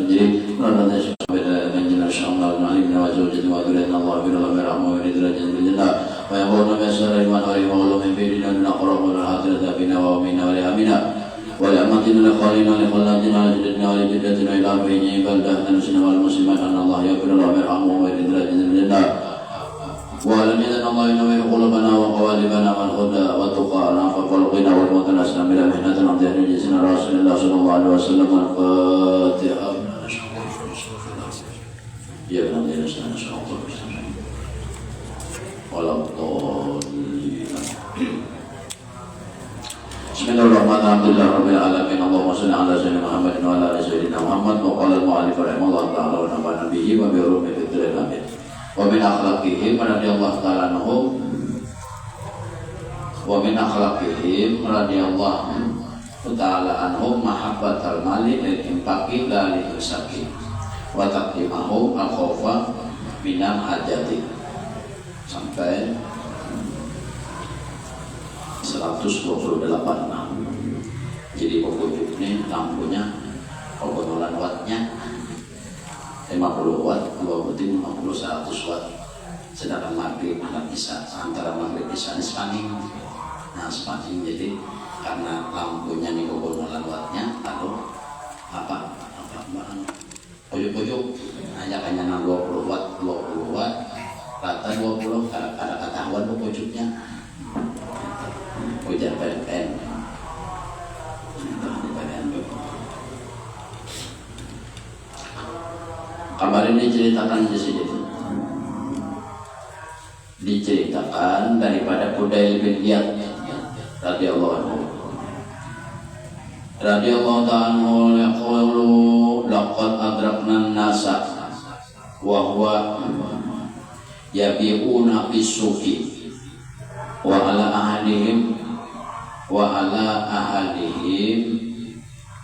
Jadi Rana Tashabila Banjina Shamla Nalimna wa Zawjati wa Dulatna Allah Bila Merahmu wa Nidrajan Biljannah wa Yaqulna Biasara Iman wa Rimawlu Min Bidina Duna Quramu Duna Hadirata Bina wa Amina wa Lihamina wa Li'amatina Liqalina Liqalatina Lijidatina wa Lijidatina ila Bini Baldah Anusina wal Muslimat Anna Allah Bila Merahmu wa Nidrajan Biljannah wa Alamina Allah Inawir Qulubana wa Qawalibana wal Huda wa Tuqa'ana fa Qalqina wal Mutanasna Bila Mihnatan Abdihani Jisina Rasulullah Sallallahu Alaihi Wasallam Al-Fatihah. Ya benar dia sana syukur bersama. Walaupun Bismillahirrahmanirrahim. Rabbil alamin. Allahumma shalli ala sayyidina Muhammadin wa ala ali sayyidina Muhammad wa qala al-mu'allif rahimahullah ta'ala wa nafa'ana bihi wa bi ulumi fil amin. Wa min akhlaqihi radhiyallahu ta'ala anhu wa min akhlaqihi radhiyallahu ta'ala anhu mahabbatal mali lil infaqi la lil sakhi wa taqdimahu al-khawfa minam hajati sampai 128. Jadi pokok ini lampunya pokok wattnya 50 watt, 50 100 watt. Sedangkan maghrib anak bisa antara maghrib bisa spanning. Nah spanning jadi karena lampunya nih pokok wattnya lalu apa pojok-pojok hanya 20 watt rata 20 ada ketahuan pojoknya ujar PLN kabar ini diceritakan daripada Fudail bin Iyad radhiyallahu ta'ala yaqulu laqad adrakna an-nasa wa huwa yabi'una bis-suqi wa ala ahadihim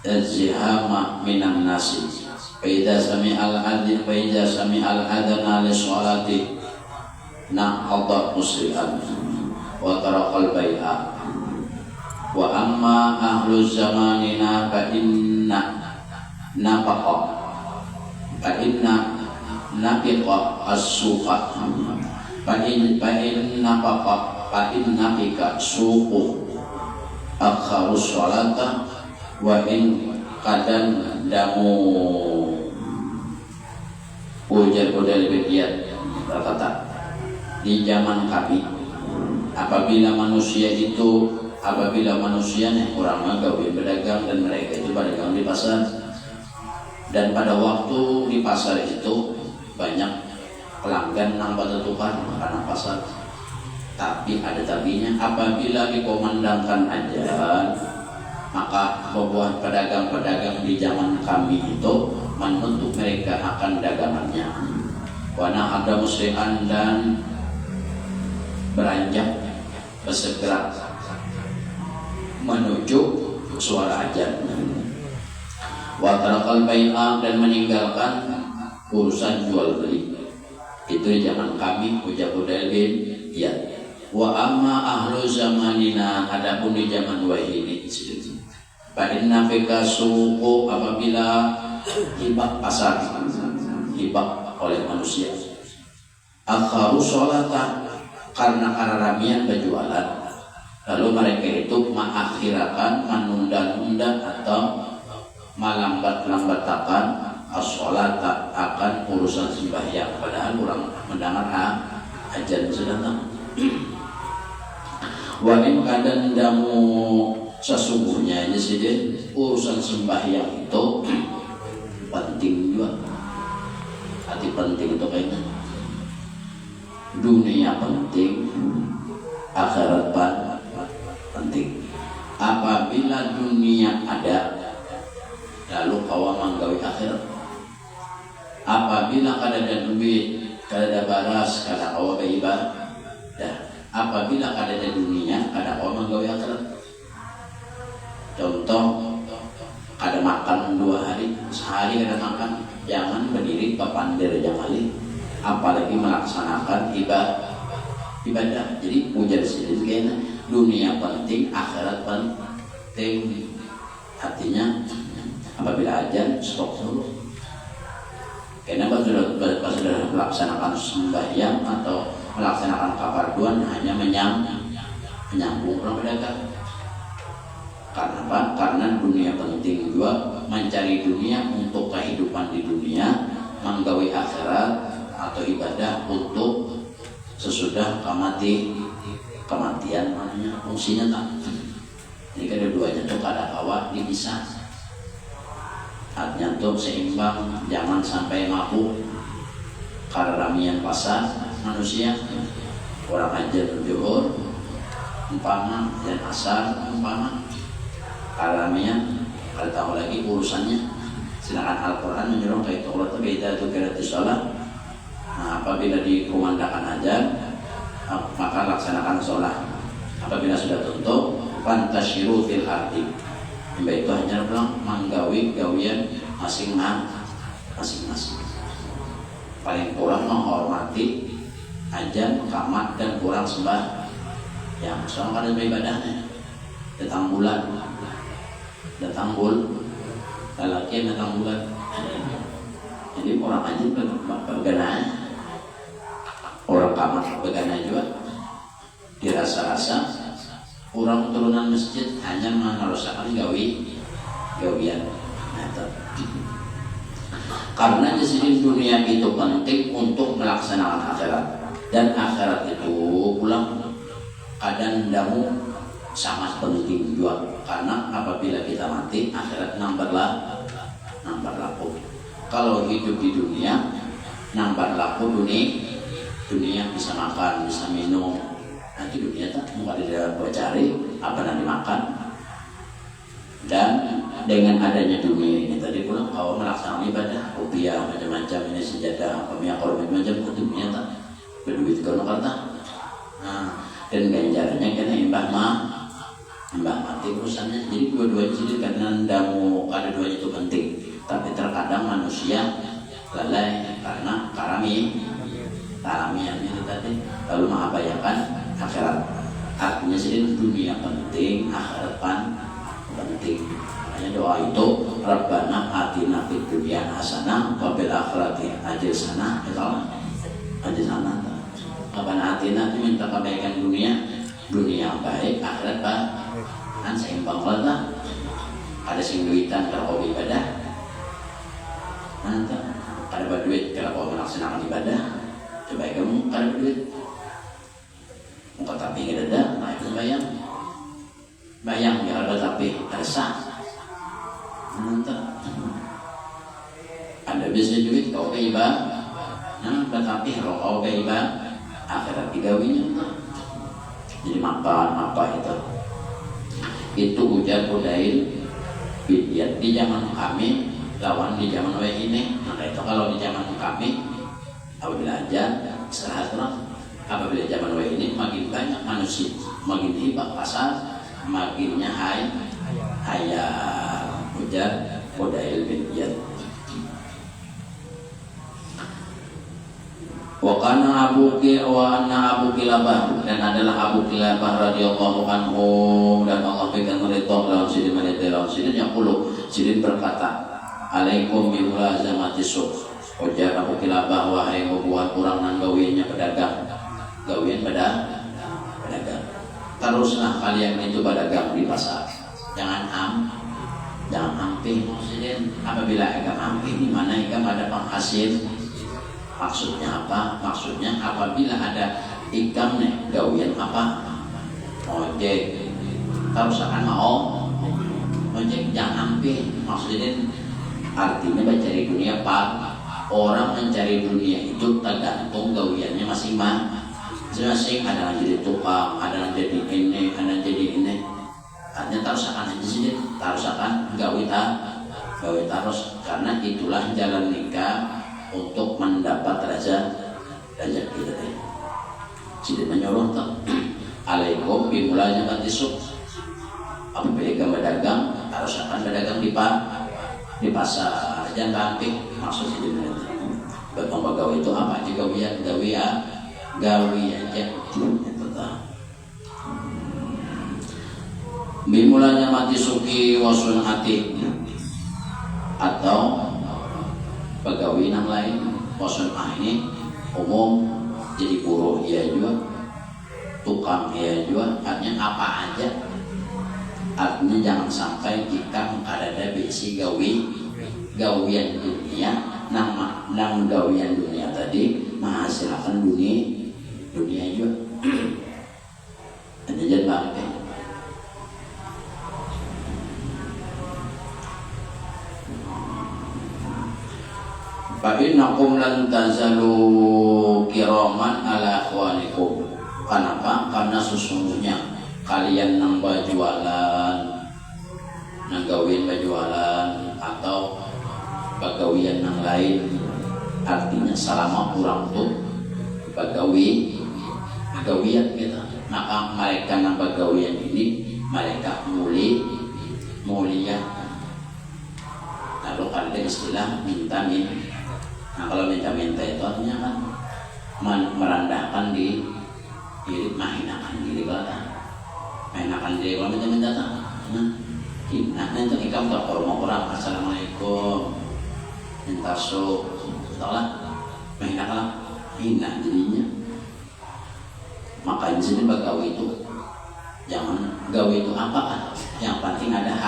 az-zihama minan nasi fa idza sami'al adana li sholati naqadha musliman wa taraqal bai'a wa amma ahlu zamanina fa inna nafiqa as-suqa fa inna bika suqu akharu sholata wa in qadan damu ujar Fudail bin Iyad berkata di zaman kami apabila manusianya kurang gawe berdagang dan mereka itu berdagang di pasar dan pada waktu di pasar itu banyak pelanggan nambah tutupan karena pasar. Tapi ada tabinya apabila dikomandangkan ajan maka membuat pedagang-pedagang di zaman kami itu menutup mereka akan dagangannya. Wana ada musliman dan beranjak bersegera menuju suara ajan. Wa tarakal bai'a dan meninggalkan urusan jual beli. Itu di zaman kami ujar Fudail bin Iyad. Wa amma ahlu zamanina adapun di zaman wahini fa inna fika suqu apabila hibah pasar hibah oleh manusia akharu sholata karena ramian berjualan lalu mereka itu mengakhirakan menunda-nunda atau melambat-lambatakan as-sholata akan urusan sembahyang padahal orang mendengar ajan sedang wa in kadan damu sesungguhnya ini sih urusan sembahyang itu penting juga. Arti penting itu kayaknya dunia penting, akhirat penting. Apabila dunia ada, lalu kau menggawe akhirat. Apabila kada duit, kada baras, kada kau beribadah. Apabila kada dunia, kada kau menggawe akhirat. Contoh, kada makan 2 hari, sehari kada makan, jangan berdiri papandir jangan apalagi melaksanakan ibadah. Jadi ujar sendiri kayaknya dunia penting, akhirat penting. Artinya apabila ajan stop dulu, melaksanakan sembahyang atau melaksanakan kafarduan hanya menyambung orang pedagang. Karena apa? Karena dunia penting juga, mencari dunia untuk kehidupan di dunia, menggawi akhirat atau ibadah untuk sesudah kematian maknanya fungsinya tak. Jadi kedua-duanya tuh kada kawa dipisah. Artinya tuh seimbang, jangan sampai mabuk karena ramian pasar manusia. Orang ajar zuhur umpama dan asar umpama karamian, kalau tahu lagi urusannya. Sedangkan Al-Quran menyuruh kayak Allah itu beda tuh kira sholat. Nah, apabila dikumandangkan ajar, maka laksanakan sholat. Apabila sudah tutup, fantasyiru fil ardi. Mbak itu hanya bilang menggawi gawian masing-masing. Paling kurang menghormati ajar, kamat dan kurang sembah. Ya, soalnya ada ibadahnya. Datang lelaki yang datang bulan. Jadi orang aja begana, orang kamar begana juga. Dirasa-rasa orang turunan masjid hanya meneruskan gawian. Karena di sini dunia itu penting untuk melaksanakan akhirat, dan akhirat itu pulang kadang damu sangat penting juga, karena apabila kita mati akhirat nambah laku. Kalau hidup di dunia nambah laku dunia bisa makan, bisa minum. Nanti dunia tak mau ada cari apa nanti makan. Dan dengan adanya dunia ini tadi pulang kau melaksanakan ibadah, rupiah macam-macam ini sejadah, minyak korban macam dunia tak berduit kalau kata. Nah, dan ganjarannya kena imbah mati urusannya. Jadi dua-duanya sendiri karena damu ada duanya itu penting. Tapi terkadang manusia lalai karena karamian itu tadi, lalu mengabayakan akhirat. Artinya sendiri dunia penting, akhirat penting. Hanya doa itu Rabbana atina fid dunya hasanah wa fil akhirati hasanah. Hasanah. Rabbana atina itu minta kebaikan dunia baik, akhirat baik. Kan seimbang lah. Ada sing duitan kalau hobi ibadah, nanti ada berduit kalau melaksanakan ibadah. Coba kamu ada berduit, muka tapi nggak ada, nah itu bayang ya ada tapi ada sah. Nanti ada bisa duit kau ke ibadah, nah tetapi kalau kau ke ibadah akhirat digawinya. Jadi makan apa itu ujar Fudail bidiat di zaman kami lawan di zaman ini. Maka itu kalau di zaman kami apabila aja serhatlah, apabila zaman ini makin banyak manusia, makin hibah pasar, makinnya hayal ujar Fudail bidiat. Wa kana Abu Kilabah, dan adalah Abu Kilabah radhiyallahu anhu, dan Allah berikan ridha dalam sidin yang puluh. Sidin berkata, alaikum bi mulazamati suq. Ujar Abu Kilabah, wahai buat orang nan gawiannya pedagang, pedagang. Teruslah kalian itu pedagang di pasar. Jangan hampir sidin. Apabila agak hampir di mana agak ada penghasil. Maksudnya apa? Maksudnya apabila ada ikam nih gawian apa? Ojek. Harus akan mau ojek, jangan hampir. Maksudnya artinya mencari dunia pak. Orang mencari dunia itu tergantung gawiannya masing-masing. Ada yang jadi tukang, ada yang jadi ini, ada yang jadi ini. Artinya harus akan aja sih, harus akan gawi terus, karena itulah jalan nikah untuk mendapat raja kita. Jadi menyuruh alaikum bimulazamati suq. Apabila kamu berdagang harus akan berdagang di pasar, jangan hampir. Maksud itu batang gawe itu apa aja gawi aja. Bimulazamati suqi wa sunati, atau pegawai yang lain. Wasun ini umum jadi buruh ya juga, tukang ya juga, artinya apa aja. Artinya jangan sampai kita ada besi gawian dunia, nama gawian dunia tadi menghasilkan dunia juga. Ada jangan bangke. Fa innakum lan tazalu kiraman ala akhwanikum. Kenapa? Karena sesungguhnya kalian nang bajualan, nang gawin bajualan atau bagawian yang lain, artinya selama orang tuh bagawian kita, maka mereka nang bagawian ini mereka mulia. Lalu ada istilah minta. Nah kalau minta itu artinya kan merendahkan diri, menghinakan diri kan. Menghinakan diri kalau minta tak. Nah itu ikam tak orang assalamualaikum, minta sup, tahulah menghinakan, hina dirinya. Maka di sini bagawi itu jangan gawi itu apa kan? Yang penting ada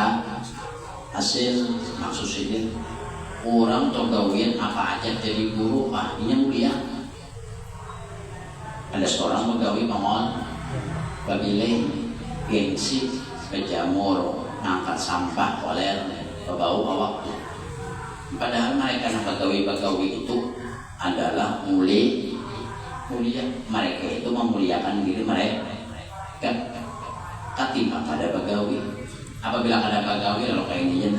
hasil. Maksud sini orang atau gawian apa aja jadi guru ahlinya mulia. Ada seorang pegawai bangun babile gengsi kejamur ngangkat sampah koler bau awak. Padahal mereka yang pegawai itu adalah mulia. Mereka itu memuliakan diri mereka. Ketimbang ada pegawai. Apabila ada pegawai lalu kayak ini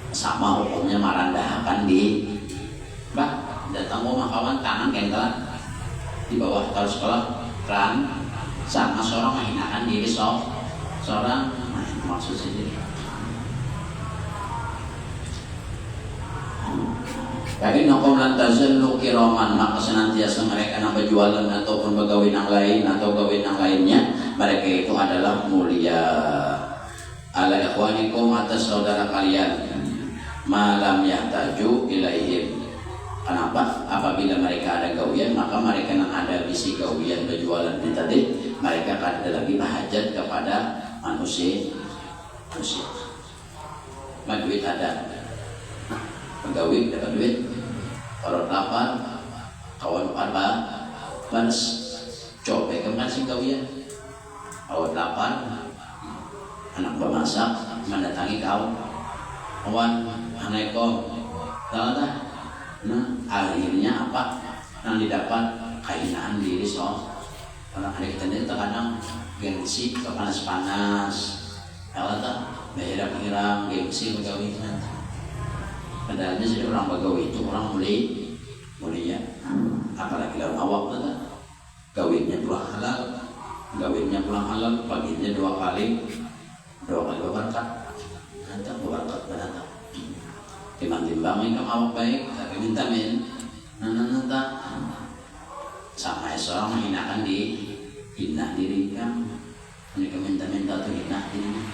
sama hukumnya merendahkan di datang rumah kawan tangan kentelan di bawah kalau sekolah kan sama seorang menghinakan diri seorang. Nah itu maksud sendiri. Bagi nakum lantasan kiraman, maka senantiasa mereka yang berjualan ataupun pegawai yang lain atau pegawai yang lainnya, mereka itu adalah mulia. Ala ikhwanikum, atas saudara kalian, malam yahtaju ilaihim. Kenapa? Apabila mereka ada gawian, maka mereka yang ada bisi gawian berjualan di tadi, mereka akan ada lagi hajat kepada manusia. Duit ada, pegawai dapat duit, orang lapar, kawan apa, balas, coba kemana sih gawian, kawan lapar, anak bermasak, mendatangi kawan, Assalamualaikum, tahu. Nah, akhirnya apa yang didapat? Kehinaan diri orang ada kita ini terkadang gengsi kepanas-panas, tahu tak? Bayar kirang gengsi pegawai nanti. Padahalnya jadi orang pegawai itu orang mulia, apalagi lawan awak tak? Gawinnya pulang halal, paginya 2 kali berangkat. Nanti berangkat berangkat. Timbang-timbang ini kamu baik, tapi minta nanti sama seorang menghinakan hina diri kan, mereka minta tuh hina diri.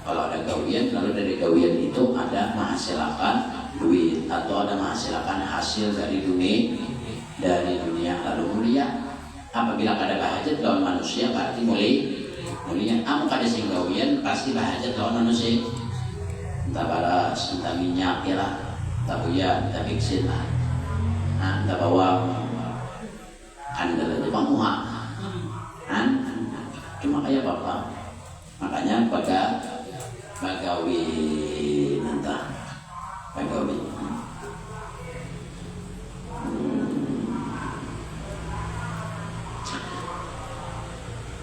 Kalau ada gawian, lalu dari gawian itu ada menghasilkan duit atau ada menghasilkan hasil dari dunia lalu mulia. Apabila ada bahajat lawan manusia berarti mulia. Kamu kada sing gawian pasti bahajat lawan manusia. Entah baras, entah minyak ya lah, entah buya, entah biksin lah, entah bawang, andal aja pamuha, cuma kayak bapak. Makanya bagawi entah bagawi.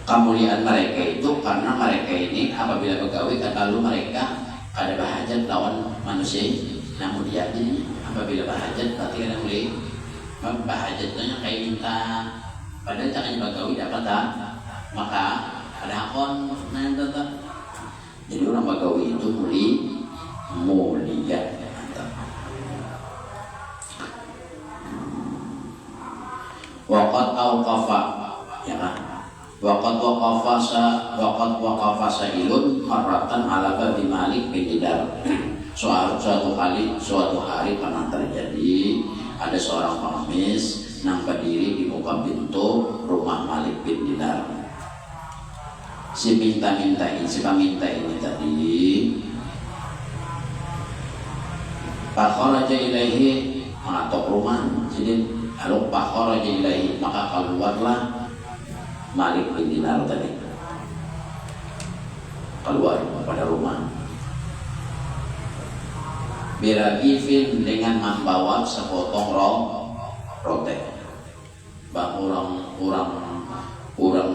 Kemuliaan mereka itu karena mereka ini apabila pegawai lalu mereka ada bahajat lawan manusia. Namun dia ini apabila bahajat berarti ada mulai bahajatnya kayak minta padahal caranya bagawi dapat tak, maka ada akon tetap. Jadi orang bagawi itu mulia. Waqat awqafa ya kan. Waqat waqafa sa'ilun marratan ala babi Malik bin Didar. suatu hari pernah terjadi ada seorang pengemis yang berdiri di muka pintu rumah Malik bin Dinar. Si peminta ini tadi fakharaja ilaihi mengatok rumah. Jadi lalu fakharaja ilaihi maka keluarlah Malik bin Dinar tadi, keluar pada rumah biragifin dengan membawa sepotong roti. Bah orang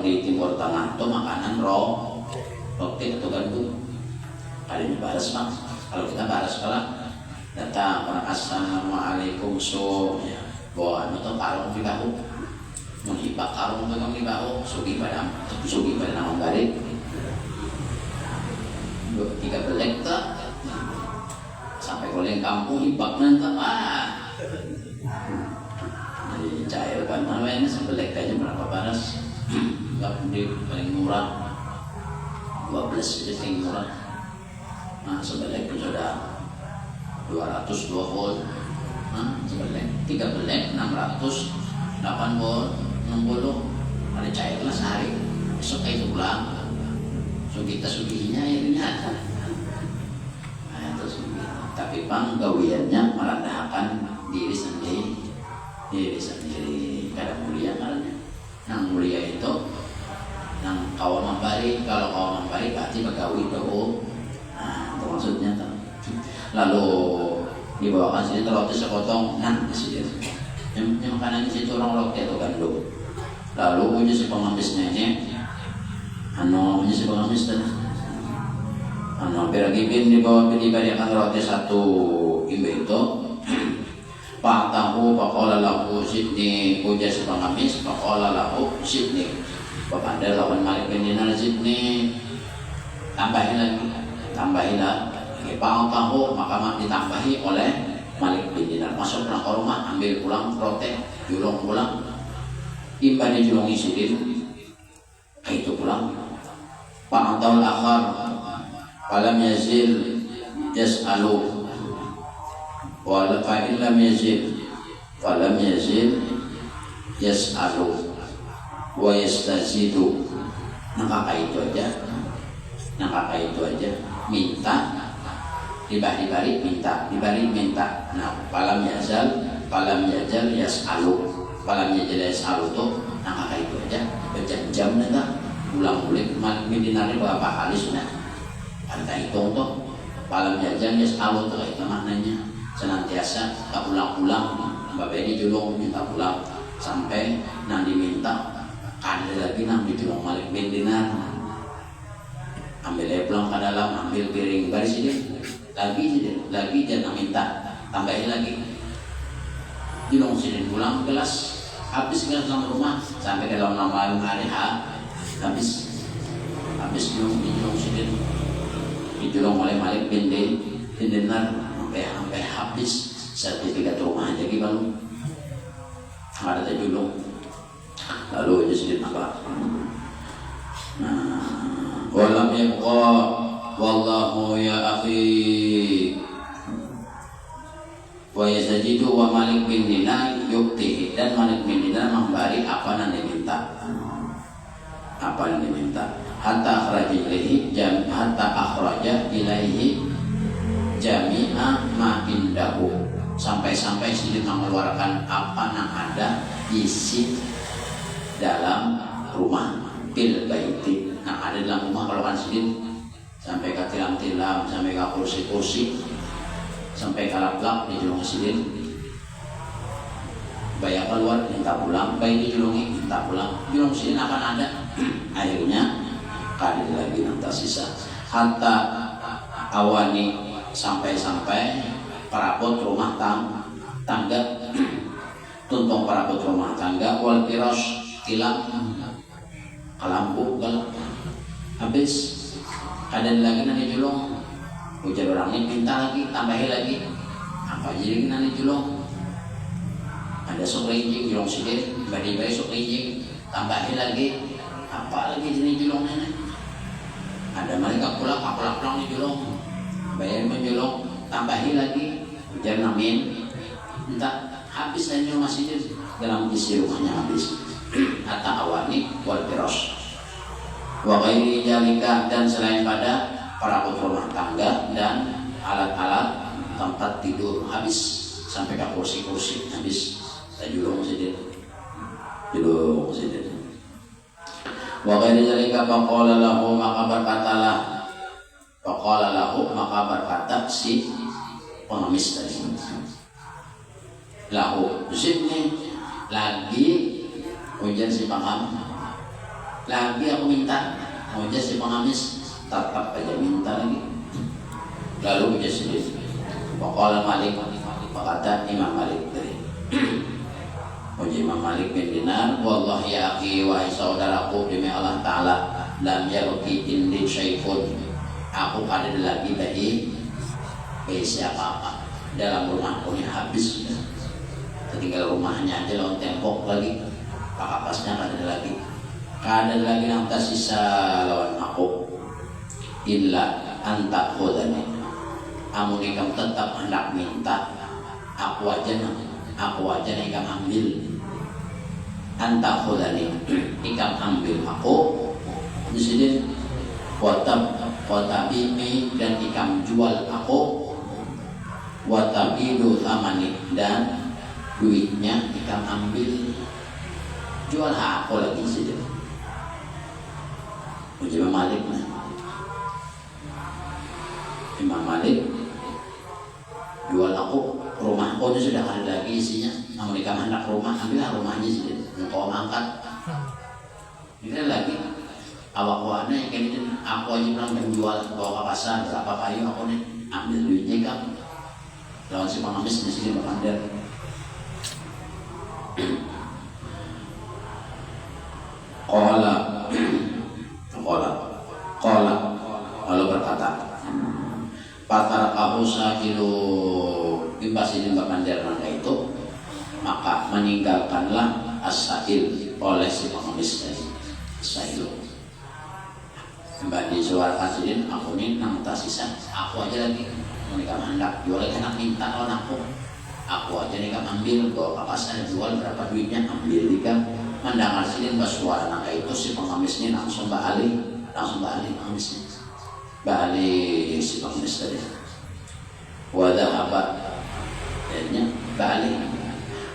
di Timur Tengah itu makanan roti itu kan tuh ada di baras mas. Kalau kita baras datang orang assalamualaikum ya bawa anu tuh karung di bahu, menghibak karung tuh di bahu, sugi pada nama garik 3 belek tuh sampai goleng kampung hibak nanti jadi cair kan namanya sebelek aja berapa baras nggak di paling murah 12 jadi paling murah. Nah sebelek pun sudah 202 volt. Nah sebelek 3 belek 608 volt 60 ada cair lah sehari. Besok itu pulang so kita sugihinya airnya tapi penggawiannya merendahkan diri sendiri kada mulia karena yang mulia itu yang kawan membari. Kalau kawan membari berarti begawi dulu. Nah itu maksudnya tuh. Lalu dibawakan sini roti sepotong di sini yang makanan di situ orang roti atau gandum. Lalu punya si pengemisnya ini punya si pengemis tadi biragibin diberikan roti satu imbe itu pak tahu pakola lahu sidni puja si pengemis pakola lahu sidni papanda lawan Malik bin Dinar sidni tambahin lagi pak tahu maka ditambahi oleh Malik bin Dinar. Masuk pulang ke rumah ambil pulang roti julung pulang imba dijulungi sidin itu pulang pak tahu akhar falam yazil yas'alu wa fa illam yazil falam yazil yas'alu wa yastazidu. Kakak itu aja minta dibari minta. Nah falam yazil yas'alu tuh kakak itu aja berjam-jam nanti ulang-ulik Malik bin Dinar berapa kali sudah anda hitung tuh palam jajan ya selalu tuh itu maknanya senantiasa tak ulang-ulang bapak dijulung minta pulang sampai nang diminta ada lagi nang dijulung Malik bin Dinar ambil pulang ke dalam ambil piring baris ini lagi jangan minta tambahin lagi julung sini pulang gelas habis gelas dalam rumah sampai ke dalam malam hari habis julung sini dijulung oleh Malik bin Dinar sampai habis sertifikat rumah aja gimana ada terjulung. Lalu aja sedikit apa walam yabqa wallahu ya akhi wa yazajidu wa Malik bin Dinar yukti dan Malik bin Dinar memberi apa yang diminta hatta akhraja ilaihi jami'a ma indahu sampai sedikit mengeluarkan apa yang ada isi dalam rumah bil baiti yang ada dalam rumah. Kalau kan sedikit sampai ke tilam-tilam sampai ke kursi-kursi sampai ke lap-lap dijulung sedikit bayar keluar minta pulang bayi dijulungi minta pulang julung sedikit akan ada akhirnya kadir lagi nanti sisa hatta awani sampai perabot rumah tangga tuntung perabot rumah tangga wal kiros tilam lampu habis ada lagi nanti julung ujar orang ini minta lagi tambahin lagi apa jadi nanti julung ada sok rinjing julung sedikit bari sok rinjing tambahin lagi apa lagi jenis julungnya ada mereka pulang di julung bayar menjulung tambahi lagi, ujar namin, entah habis aja masih dalam isi rumahnya habis. Hatta awani wal firas. Wa ghairi jalika, dan selain pada para rumah tangga dan alat-alat tempat tidur habis, sampai ke kursi-kursi habis. Julung saja. Wa ghairi jalika faqala lahu, maka berkatalah, faqala lahu, maka berkata si pengemis tadi, lahu zidni, lagi ujar si pengamis, lagi aku minta, ujar si pengamis, tetap aja minta lagi. Lalu ujar si faqala Malik, berkata Imam Malik tadi, ujar Imam Malik bin Dinar, wallahi ya akhi, wahai saudaraku, demi Allah Ta'ala, lam yabqi indi syai'un, aku ada lagi dari siapa-apa dalam rumahku ini habis, tinggal rumahnya aja lawan tembok lagi, pakapasnya ada lagi yang tersisa lawan aku, illa anta khodani, amun ikam tetap hendak minta, aku aja nih ikam ambil, anta khodani, ikam ambil aku, disini watabimi, dan ikam jual aku, watabidu thamani, dan duitnya ikam ambil, jual aku lagi sini. Imam Malik, Imam Malik jual aku, rumahku ini sudah ada lagi isinya, namun ikam hendak rumah, ambillah rumahnya sini, engkau angkat. Ini lagi awak wana yang ini, aku aja bilang menjual, bawa ke pasar berapa kayu, aku nih ambil duitnya ikam. Lawan si pengemis di sini berkandar. Qala lalu berkata, patar kamu sahilu, imbas ini berkandar maka itu, maka meninggalkanlah as-sahil oleh si pengemis tadi, sahilu. Mbak disuarakan sidin, aku ini nang tasisa, aku aja lagi menikah hendak jual, hendak minta lawan aku aja nih kan ambil, bawa ke pasar jual, berapa duitnya ambil nih. Mendengar sidin bersuara nangka itu, si pengemis ini langsung balik pengemisnya, balik si pengemis tadi, wadah apa jadinya balik,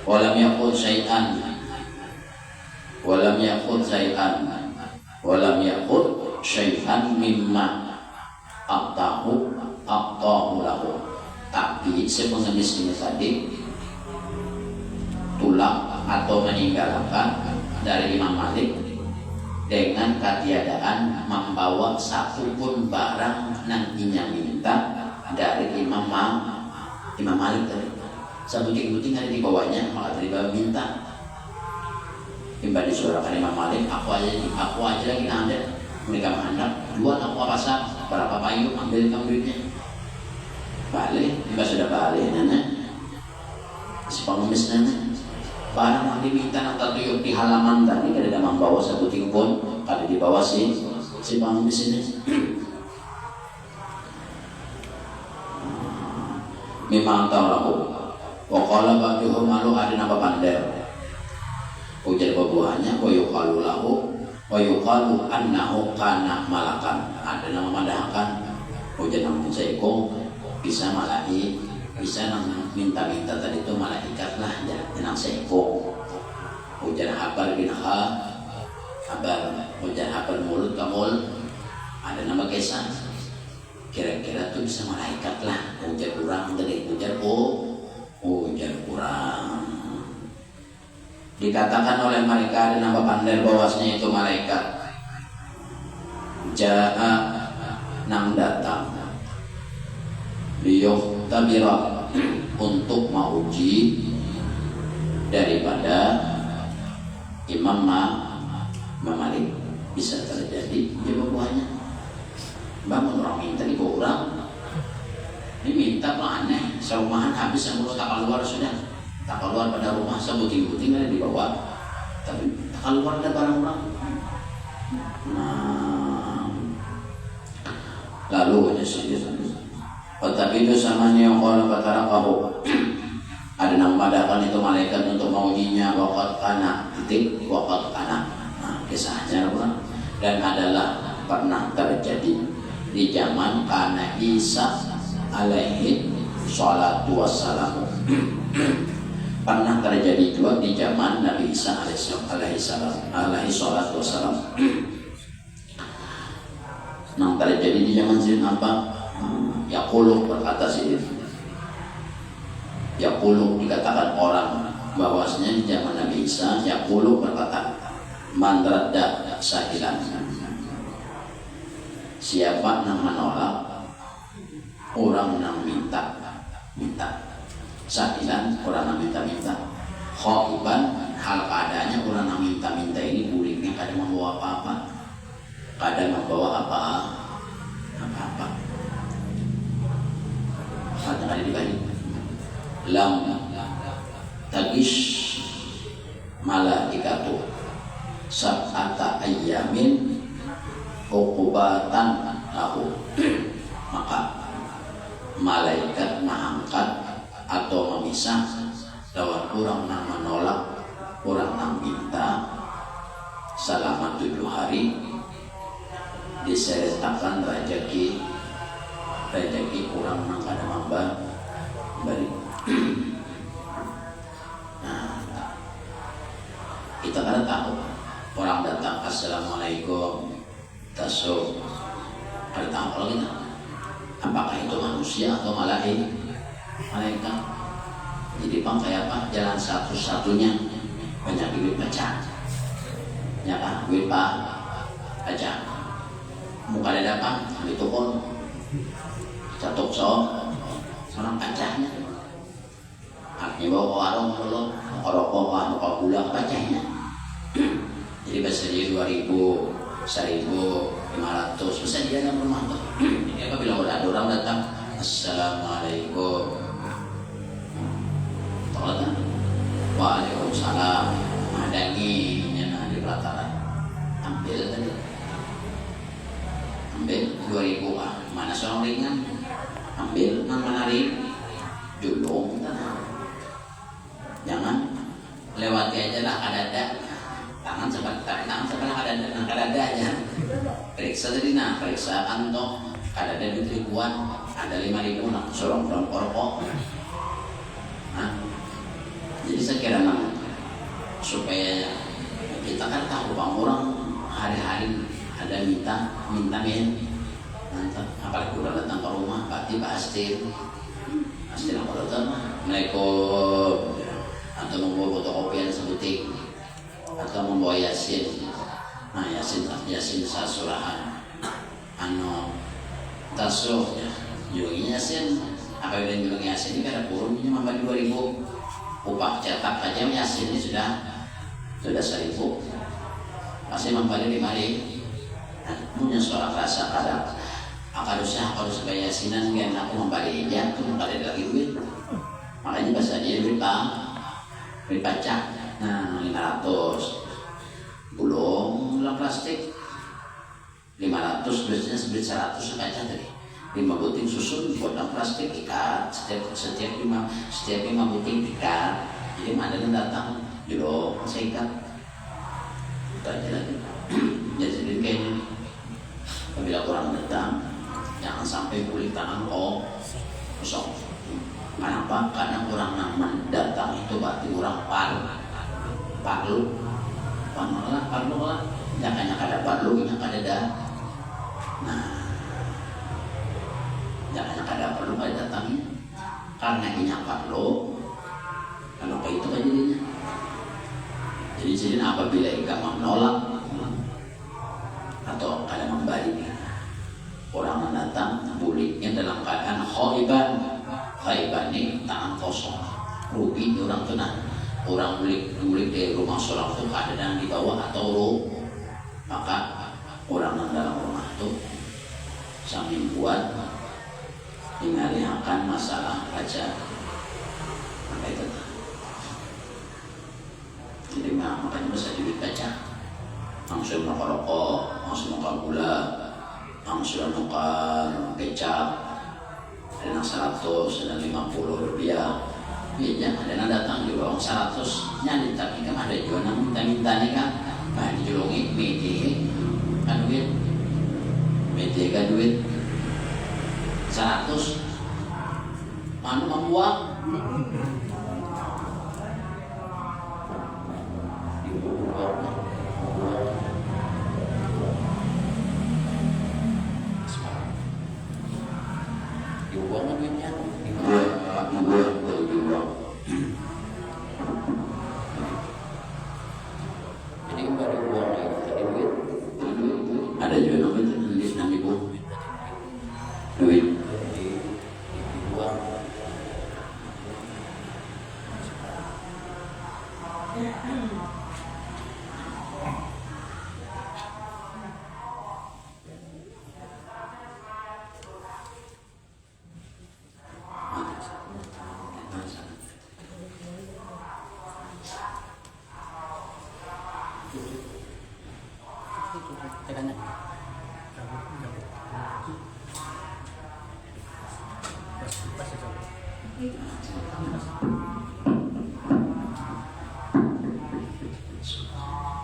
walam yakut syai'an mimma aqtahu lahu, tapi si pengemis ini tadi tulak atau meninggalkan dari Imam Malik dengan ketiadaan membawa satupun barang nantinya minta dari Imam Malik tadi. Sebuting-buting ada di bawahnya, maka tadi bawa minta. Tiba disuarakan Imam Malik, aku aja lagi nanda, mereka mengandang, jual aku pasar, berapa payu, ambil kamu duitnya. Balik, tiba sudah balik nana, si pengemis nana, barang yang diminta nak tatuyuk di halaman tadi, kada ada membawa sebuting pun, kada dibawa si pengemis ini. Memang tahu aku, wakala ba'duhum malu ada nama pandai. Ujar babuhannya, wa yuqalu lahu wa yuqalu annahu kana malakan, ada nama madahkan. Ujar nama seekong bisa malahi, bisa minta-minta tadi itu malaikat lah, jangan seekong. Ujar habar bin habar, ujar habar mulut ke mulut, ada nama kesan. Kira-kira tuh bisa malaikat lah. Ujar kurang tadi, ujar kurang. Dikatakan oleh mereka ada nama pandai bahwasanya itu malaikat. Ja'a nang datang liyuh tabira, untuk mauji daripada Imam Malik. Bisa terjadi di bawahnya, bangun orang minta di kurang, ini minta apa aneh, serumahan habis yang perlu tak keluar sudah. Tak keluar pada rumah, sebuting-buting ada di bawah, tapi tak keluar ada barang orang. Nah, lalu aja saja Watabidu samani yang qala fatarakahu. Ada namadakan itu malaikat untuk mengujinya waqad kana titik waqad kana. Nah, kisahnya apa? Dan adalah pernah terjadi di zaman kana Isa alaihi salatu wassalam. Pernah terjadi juga di zaman Nabi Isa alaihi salatu wassalam. Nah, terjadi di zaman Zin apa? Yaqulu berkata sini. Yaqulu dikatakan orang bahwasanya di zaman Nabi Isa yaqulu berkata man radda sahilan. Siapa yang menolak orang yang minta sahilan, orang yang minta khaiban, hal keadaannya orang yang minta ini kulitnya kadang membawa apa-apa, kadang membawa apa-apa. Kadang ada dibalik lam tagis malaikatu sab'ata ayyamin uqubatan lahu. Maka malaikat mengangkat atau memisah lewat orang yang menolak, orang yang minta selama 7 hari disertakan rezeki orang yang kada balik. Nah, kita kada tahu orang datang assalamualaikum tasawuf, kada tahu kalau kita apakah itu manusia atau malaikat. Jadi bang kayak apa jalan satu-satunya banyak duit baca ya kan, duit pak baca muka ada apa itu pun catok orang kacanya artinya bawa warung dulu rokok gula kacanya. Jadi bisa dia 2.000 1.500 bisa dia dalam rumah tuh. Jadi apabila ada orang datang assalamualaikum tolong waalaikumsalam ada ininya di pelataran ambil 2.000 mana seorang ringan ambil menarik julung jangan lewati aja lah kadada tangan sebelah kadada aja periksa tadi periksa kantong kadada duit ribuan ada 5.000 sorong rokok. Jadi sekira supaya kita kan tahu bang orang hari-hari ada minta apalagi udah datang ke rumah berarti pasti aku datang Assalamualaikum atau membawa fotokopian sebutik atau membawa yasin. Nah yasin sasurahan tasuh ya julungnya yasin apabila julung yasin ini kada kurun ini membagi 2.000 upah cetak aja yasin ini sudah 1.000 pasti membagi 5.000. Punya seorang rasa kadang kalau sebagai yasinan kan aku membagi aja aku membagi lagi duit makanya bahasa dia duit pacak. Nah 500 belum plastik 500 biasanya 100 kaca tadi 5 buting susun buat plastik ikat setiap 5 buting ikat. Jadi mana yang datang jero saya ikat itu aja lagi. Jadi kayaknya bila orang datang jangan sampai kulit tangan kosong. Kenapa? Karena orang yang datang itu berarti orang parlu lah jangan ada parlu nya kada dah. Nah jangan ada perlu kada datangnya karena ini parlu kalau itu kan jadinya. Jadi apabila ikam menolak atau kada membalik orang yang datang buliknya dalam keadaan khaiban ini tangan kosong rugi orang tenang. Orang bulik dari rumah seorang itu keadaan di bawah atau maka orang yang dalam rumah itu sambil buat mengalihkan masalah aja maka itu. Jadi makanya bisa duit baca langsung makan rokok, langsung makan gula, langsung makan kecap ada yang 100, ada 50 rupiah. Iya, ada yang datang juga orang 100 nya, tapi kan ada juga yang minta-minta nih kan. Nah, dijulungi mete kan duit. Mete kan duit 100. Mana membuang? Dibuang duitnya. Jadi kan baru buang tadi duit. Ada juga namanya dibuang duit.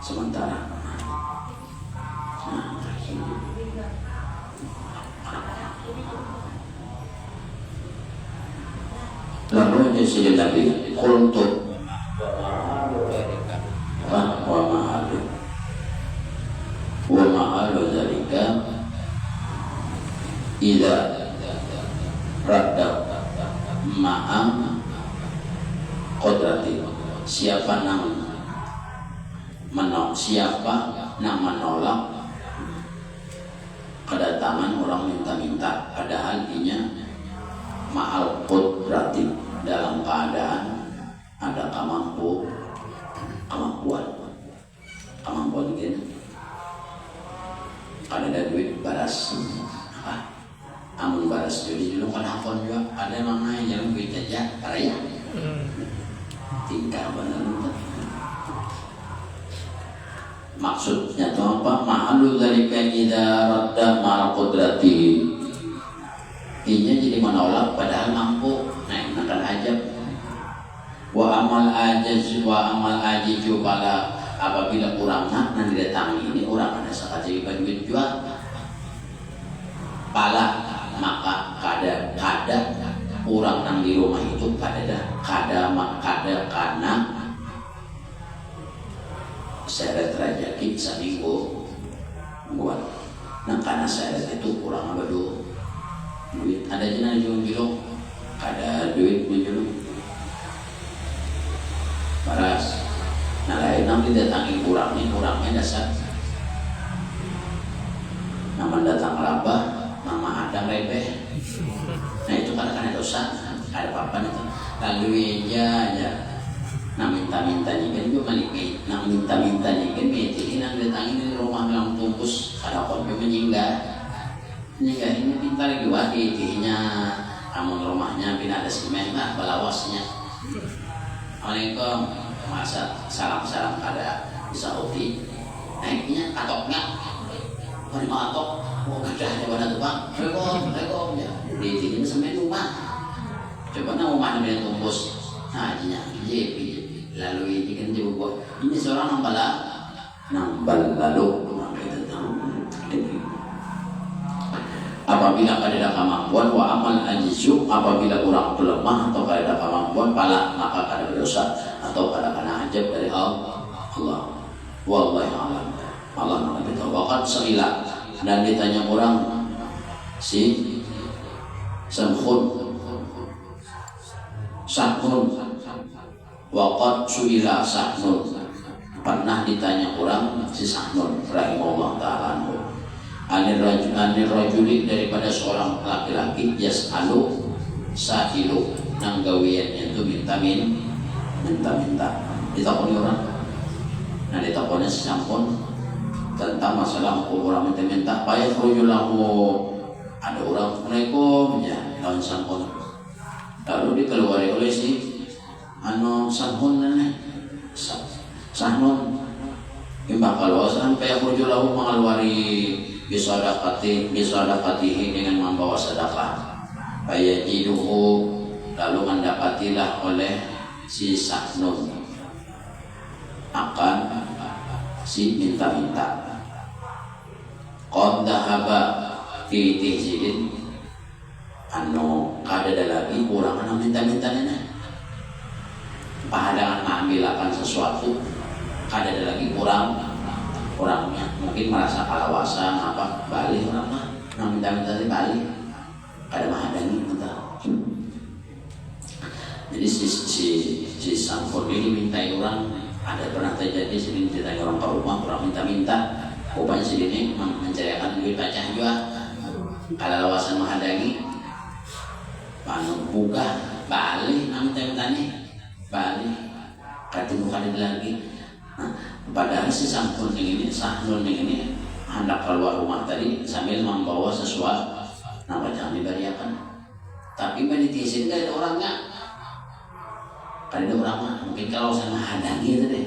Sementara lalu disini tadi kultuk wa ma'alu zalika idza radda ma'am qadrati. Siapa yang menolak kedatangan orang minta-minta, padahal inya ma'al qudrati, dalam keadaan ada kemampuan gini. Ada duit baras, amun baras jadi dulu kan hakon juga ada namanya jalan duit aja karya tinggal bener. Maksudnya itu apa? Ma'alu dzalika idza radda ma'al qudrati. Inya jadi menolak padahal mampu. Nah, ini akan ajab. Wa amal ajiju pada apabila orang nak didatangi ini orang ada sekali duit jual. Pala maka kada orang nang di rumah itu kada karena seret rajaki seminggu buat. Nah karena seret itu kurang apa duit. Ada jenah julung kada duit julung paras. Nah lain nanti datangi kurangnya dasar. Nama datang rabah, nama ada rebeh. Nah itu kadang-kadang dosa, ada apa-apa itu. Lalu aja. Nah minta-minta nyikin juga maliki. Nah minta-minta nyikin ini nang datangin di rumah yang tungkus ada kon juga menyinggah ini pintar juga dinya amun rumahnya bina ada semen lah balawasnya. Assalamualaikum, masa salam kada bisa uti. Naiknya katoknya mari matok mau kerjanya pada tukang Assalamualaikum ya di semen rumah coba na rumah yang tungkus. Nah ajinya lalu ini kan juga ini seorang nambal lalu apabila ada kemampuan wa amal ajizu apabila kurang lemah atau ada kemampuan pala maka ada dosa atau pada kena ajab dari Allah. Wallahi alam. Allah lebih tahu. Waqad su'ila dan ditanya orang si Sahun waqad su'ila Sahnun pernah ditanya orang si Sahnun rahimahullah ta'ala anir rajuli daripada seorang laki-laki yas'alu sa'ilu nang gawiannya itu minta ditakoni orang. Nah ditakoni sesampun tentang masalah orang minta payah rujulahu ada orang Assalamualaikum ya lawan sampun lalu dikeluari oleh si Sahnun imbang kalau sampai rujulahu mengeluari bisadaqatihi dengan membawa sedekah fayajiduhu, lalu mendapatilah oleh si Sahnun akan si minta-minta qad dhahaba fi tihzidin anu kadada lagi kurang anu minta-mintanya pahadangan mengambil akan sesuatu kadada lagi kurangnya mungkin merasa kalawasan apa balik orang mah minta-minta teh balik kada mahadangi minta. Jadi si Samfur ini mintai orang, ada pernah terjadi sini ditanya orang ke rumah minta-minta, rupanya si ini mencarikan duit pacah juga, kalau lawasan menghadangi, panu buka balik, minta-mintanya balik, ketemu kali lagi. Nah, padahal si Samfur ini, Sahnun ini hendak keluar rumah tadi sambil membawa sesuatu, nama jangan diberiakan, tapi menitisin gak ada orangnya. Ada orang mah mungkin kalau sama hadangi itu deh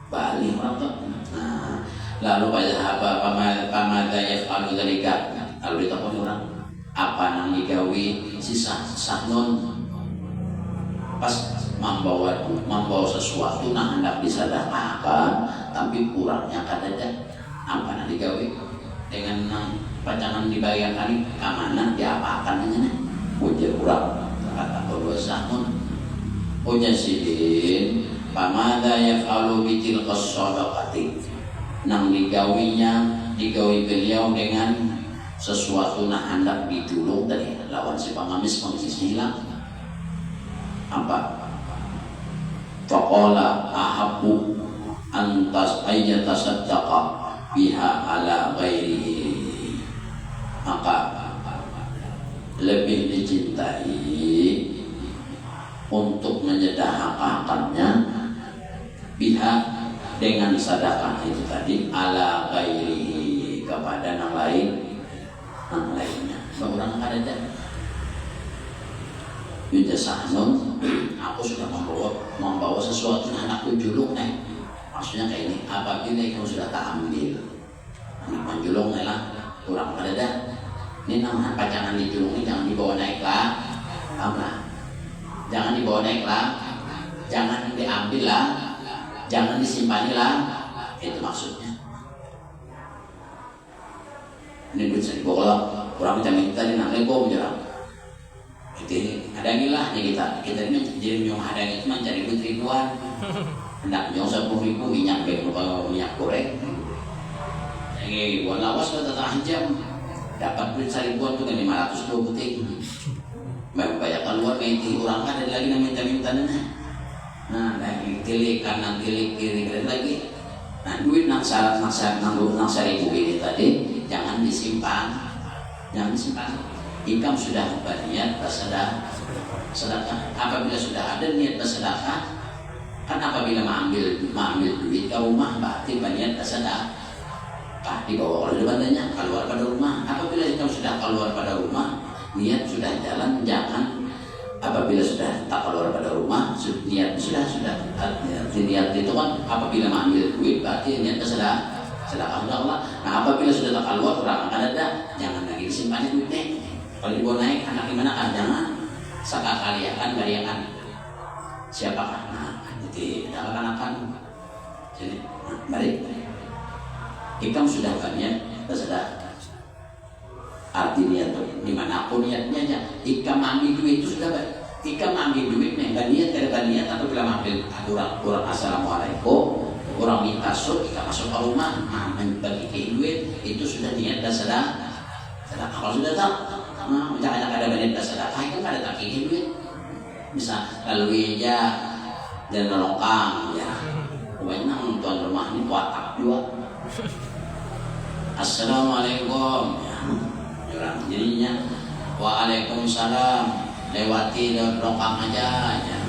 balik orang tuh. Nah, lalu pada apa pamada yaf'alu dzalika, lalu ditakoni orang apa nang digawi si Sahnun pas membawa sesuatu nah hendak disedekahkan tapi kurangnya kadada apa nang digawi dengan pacangan dibayarkan ke mana diapakan dengan ujar kurang kata kedua Sahnun ujar sidin pamada yaf'alu bitil qas-shadaqati nang digawi beliau dengan sesuatu nah hendak ditulung tadi lawan si pengamis hilang apa faqala ahabbu antas ayyatasaddaqa biha ala ghairihi maka lebih dicintai untuk menyedekahkannya pihak dengan sedekah itu tadi ala ghairihi kepada yang lainnya. Orang ada Yuda Sahnun, aku sudah membawa sesuatu anakku julung nih. Maksudnya kayak ini, apabila kamu sudah tak ambil, menjulung nih lah, kurang ada. Ini namanya pacangan dijulung ini jangan dibawa naik lah, jangan dibawa naik lah, jangan diambil lah, jangan disimpan lah, itu maksudnya. Ini duit saya dibawa, kurang minta di nangkep kok menyerang. Jadi hadangilah ya kita ini jadi nyong hadang itu mencari duit ribuan, hendak nyong 10.000 minyak minyak goreng, jadi ribuan lawas sudah terajam. Dapat duit 1.000-an tuh kan 500 tuh penting. Banyak keluar kayak orang kan ada lagi yang minta-minta nah lagi tilik kanan tilik kiri lagi. Nah duit nang 1.000 ini tadi jangan disimpan. Income sudah berniat bersedekah. Apabila sudah ada niat bersedekah, kan apabila mengambil duit ke rumah berarti berniat bersedekah. Dibawa oleh badannya keluar pada rumah. Apabila kamu sudah keluar pada rumah, niat sudah jalan, jangan apabila sudah tak keluar pada rumah, niat sudah niat itu kan apabila mengambil duit berarti niat sedekah Allah. Nah apabila sudah tak keluar orang akan ada, jangan lagi disimpan duitnya. Kalau dibawa naik anak gimana kan jangan sekali akan bariakan siapakah jadi akan jadi balik. Ikam sudah banyak tersedak artinya tuh dimanapun niatnya aja ikam ambil duit itu sudah ikam ambil duitnya nggak niat kada niat atau bila ambil kurang assalamualaikum kurang minta sur ikam masuk ke rumah bagi duit itu sudah niat dan sedang kalau sudah tak jangan ada niat dan sedang itu kada tak kiki duit bisa lalu aja dan nolongkang ya pokoknya tuan rumah ini kuatak juga. Assalamualaikum ya, jadinya waalaikumsalam lewati longkang aja ya.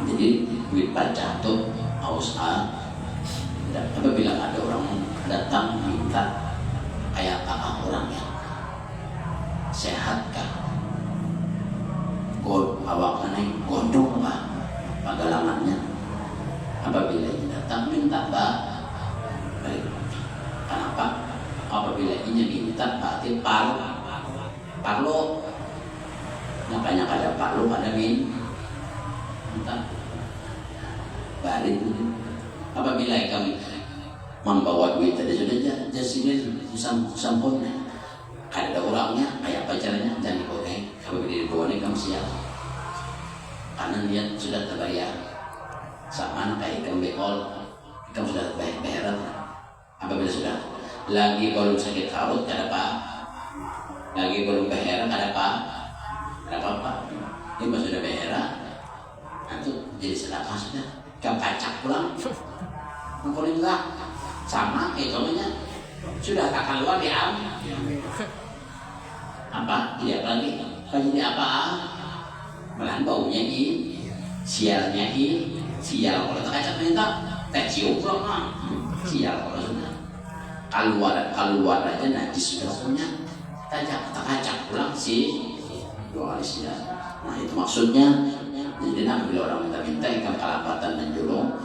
Jadi duit pajak tuh haus apabila ada orang datang minta kayak orang yang sehat kan awaknya gondong kah pagalangannya apabila datang minta kenapa? Apabila ini minta berarti berarti parlo. Makanya kada parlo kada min. Entah. Balik. Apabila kami membawa duit tadi sudah jasinin sampun. Ada orangnya kayak pacarnya dan dibohong. Apabila dibohong kamu siap. Karena dia sudah terbayar. Sama kayak ikan bekol, kamu sudah bayaran. Apabila sudah lagi belum sakit perut kada apa, lagi belum bayaran kada apa. Ini pas sudah bayaran, itu jadi sedekah sudah. Kamu kacak pulang, mengkulit enggak sama hitungannya sudah tak keluar diambil. Apa tidak lagi? Jadi apa? Malahan baunya ini, sialnya ini. Sial kalau tak kacak minta cium pulang sial kalau sudah keluar aja najis sudah punya tak kacak pulang sih dualisnya. Nah itu maksudnya. Jadi bila orang minta ikan kalapatan dan julung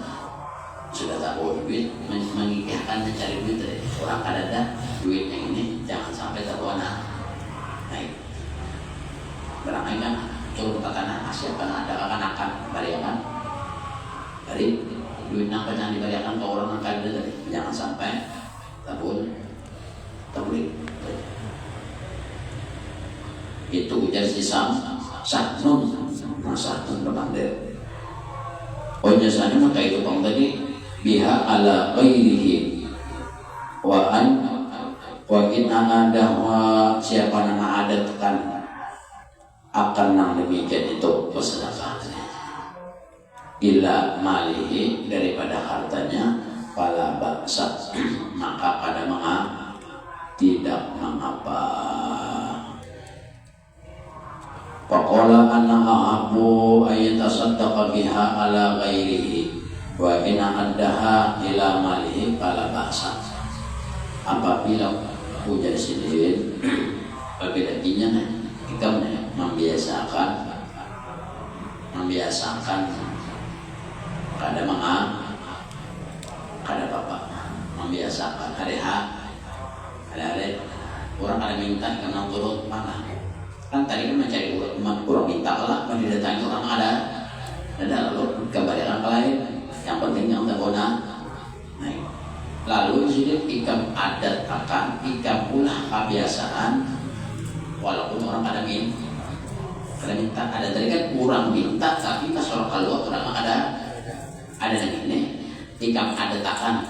sudah tak bawa duit mengikahkan mencari duit dari orang kadada duit yang ini jangan sampai terbawa naik berangkai kan turun ke tanah siapa ada akan bariakan dari duit nangka jangan diberikan ke orang yang kaya dari jangan sampai tabun itu ujar sisam sahnun berpandir ojasanya maka itu bang tadi biha ala ghairihi wa in ada siapa nama ada tekan akan nang demikian itu bersedekah ila malihi daripada hartanya pala baksa maka pada tidak mengapa. Faqala anna ahabbu ayatasaddaqa biha ala ghairihi wa in addaha ila malihi pala baksa. Apabila ujar sidin berbeda dinya kita membiasakan kada bapak membiasakan hari-hari orang kada minta karena turut mana kan tadi kan mencari kurang minta lah kan didatangi orang ada lalu kembalikan ke lain yang penting yang terguna lalu disini ikam adat akan ikam ulah kebiasaan walaupun orang kada minta ada tadi kan kurang minta tapi pas orang keluar orang ada yang ini ikam ada takan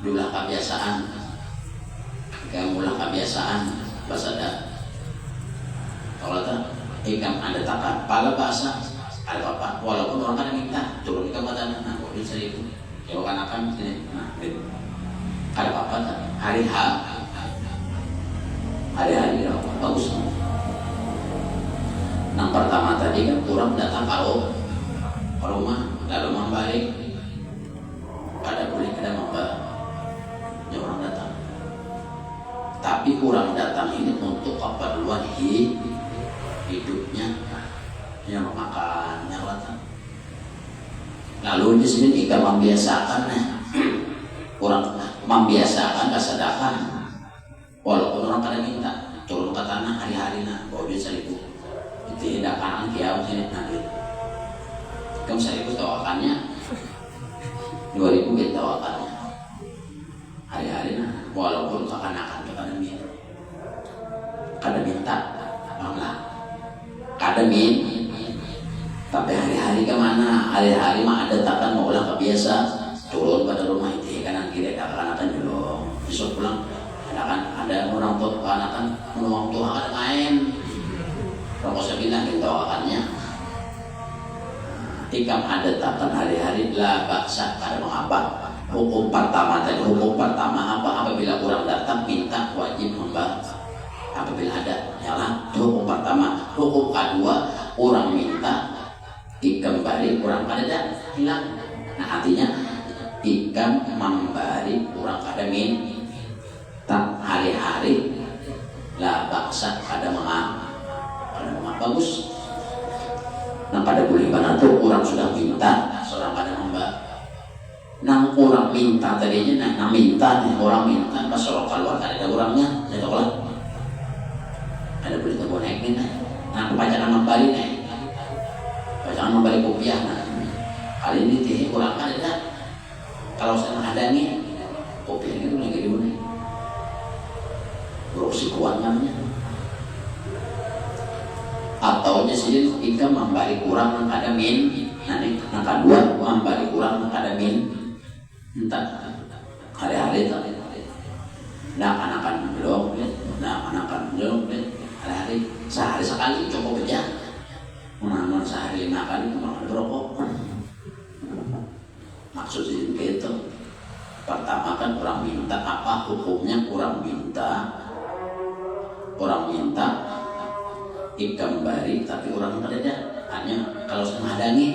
dulah kebiasaan ikam ulah kebiasaan pas ada kalau tak ikam ada takan pala bahasa ada apa walaupun orang kan minta turun ke badan nah boleh seribu jawaban akan ini nah ada apa tak hari-hari bagus. Yang pertama tadi kan kurang datang kalau rumah lalu membalik ada boleh ada membalik orang datang tapi kurang datang ini untuk keperluan hidupnya yang makan yang datang lalu di sini kita membiasakan kurang membiasakan kesedekah walaupun orang pada minta turun ke tanah hari-hari bawa duit 1.000 itu tidak kanan kiau sini nanti kamu 1.000 tawakannya 2.000 kita tawakannya hari-hari walaupun kekanakan kada minta banglah kada tapi hari-hari kemana hari-hari mah ada takkan mau ulang kebiasa turun pada rumah itu kanan kiri kekanakan dulu besok pulang ada orang tua kekanakan menuang tua ada main rokok sebilang kita tawakannya ikam ada takkan hari-hari lah baksa kada mengapa hukum pertama apa apabila kurang datang minta wajib membaca apabila ada nyala hukum pertama hukum kedua orang minta ikam balik orang kada hilang nah artinya ikam membalik orang kada tak hari-hari lah baksa kada mengapa bagus nah pada bulan itu orang sudah minta seorang kada membaca nang orang minta tadinya nang minta nih orang minta pas orang keluar ada orangnya jadi orang ini nah pajangan membalik nih pajangan membalik kopiah nah kali ini teh kurang ada kalau saya menghadani kopiah itu lagi di mana berusi keuangannya atau jadi jika membalik kurang ada min nanti angka dua membalik kurang ada min entah hari-hari itu nah anakan belum hari-hari sehari sekali cukup aja menanam sehari 5 kali makan berokok maksudnya gitu pertama kan orang minta apa hukumnya orang minta ikam bari tapi orang tidak hanya kalau menghadani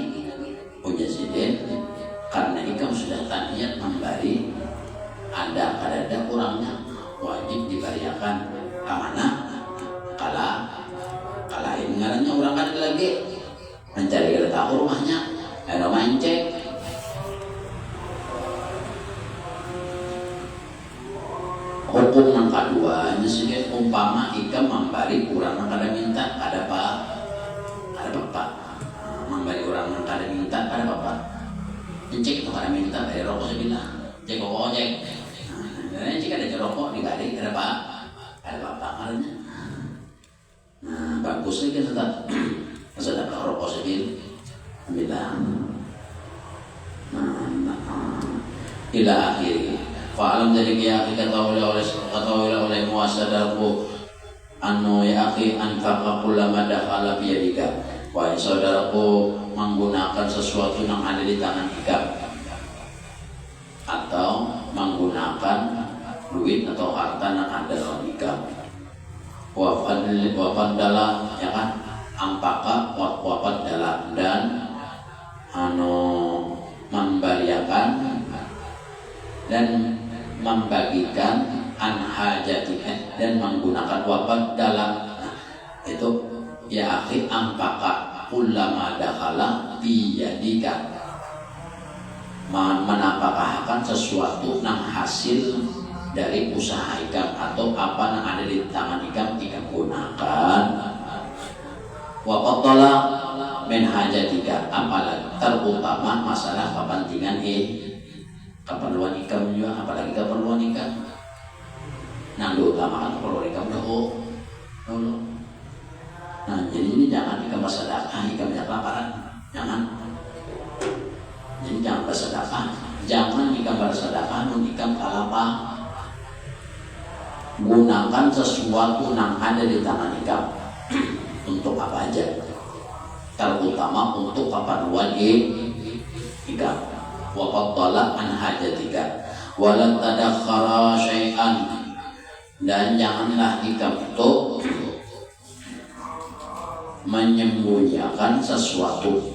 punya siden karena ikam sudah niat membari ada kurangnya wajib dibariakan kemana kalau ini ngarannya orang kan lagi mencari kada tahu rumahnya ada mancing hukum yang kedua sih umpama ikam membari kurang kada minta ada bapak membari orang yang kada minta ada bapak cek itu kada minta dari rokok sebilah cek kok cek nah jika ada rokok digadi ada bapak kalanya nah bagusnya kan tetap sedekah rokok sebil bilang ila akhir fa'alam dari ya ketahui oleh muasadarku anu ya akhi anfaqa kullama dakhala bi yadika wahai saudaraku menggunakan sesuatu yang ada di tangan ikam atau menggunakan duit atau harta yang ada dalam ikam wafat dalam ya kan ampaka wafat dalam dan membariakan dan membagikan anhajatika dan menggunakan wafat dalam itu ya akhir ampaka kullama dakhala biyadika menapakahkan sesuatu yang hasil dari usaha ikam atau apa yang ada di tangan ikam gunakan waqatala min hajatika apalagi terutama masalah kepentingan keperluan ikam juga apalagi keperluan ikam nah diutamakan keperluan ikam dulu nah jadi ini jangan ikam bersedekah ikam kelaparan jangan jadi jangan bersedekah jangan ikam bersedekah ikam kelaparan gunakan sesuatu yang ada di tangan ikam untuk apa aja terutama untuk keperluan ikam waqad talaq an hajatika walan tadakhara syai'an dan janganlah ikam itu menyembunyikan sesuatu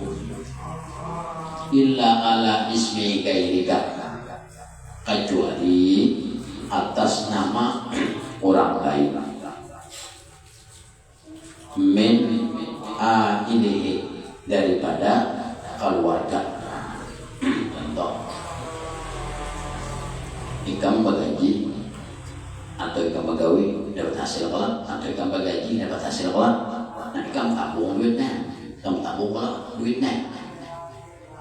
illa ala ismi gairika kecuali atas nama orang lain min ini daripada keluarga contoh ikam bagaji atau ikam bagawi dapat hasil kelak atau ikam bagaji dapat hasil kelak nah ikam tabung duitnya ikam tabung kelak duitnya